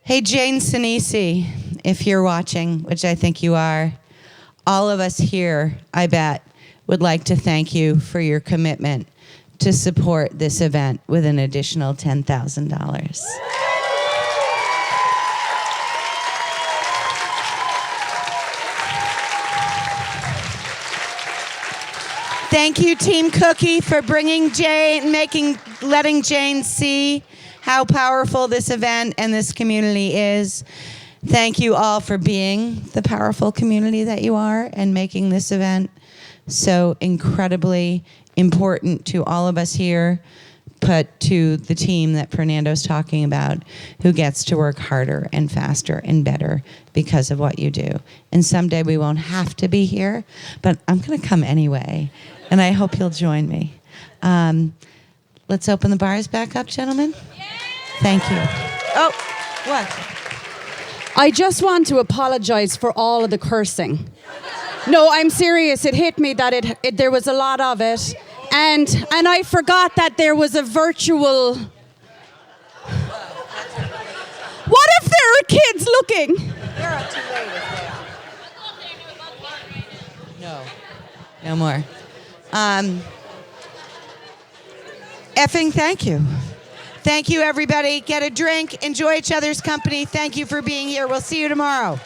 Hey, Jane Sinisi, if you're watching, which I think you are, all of us here, I bet, would like to thank you for your commitment to support this event with an additional $10,000. Thank you, Team Cookie, for bringing Jane, letting Jane see how powerful this event and this community is. Thank you all for being the powerful community that you are and making this event so incredibly important to all of us here, but to the team that Fernando's talking about, who gets to work harder and faster and better because of what you do. And someday we won't have to be here, but I'm going to come anyway, and I hope you'll join me. Let's open the bars back up, gentlemen. Thank you. Oh, what? I just want to apologize for all of the cursing. No, I'm serious. It hit me that there was a lot of it. And I forgot that there was a virtual... What if there are kids looking? They're up too late if they are. No more. Effing thank you. Thank you, everybody. Get a drink. Enjoy each other's company. Thank you for being here. We'll see you tomorrow.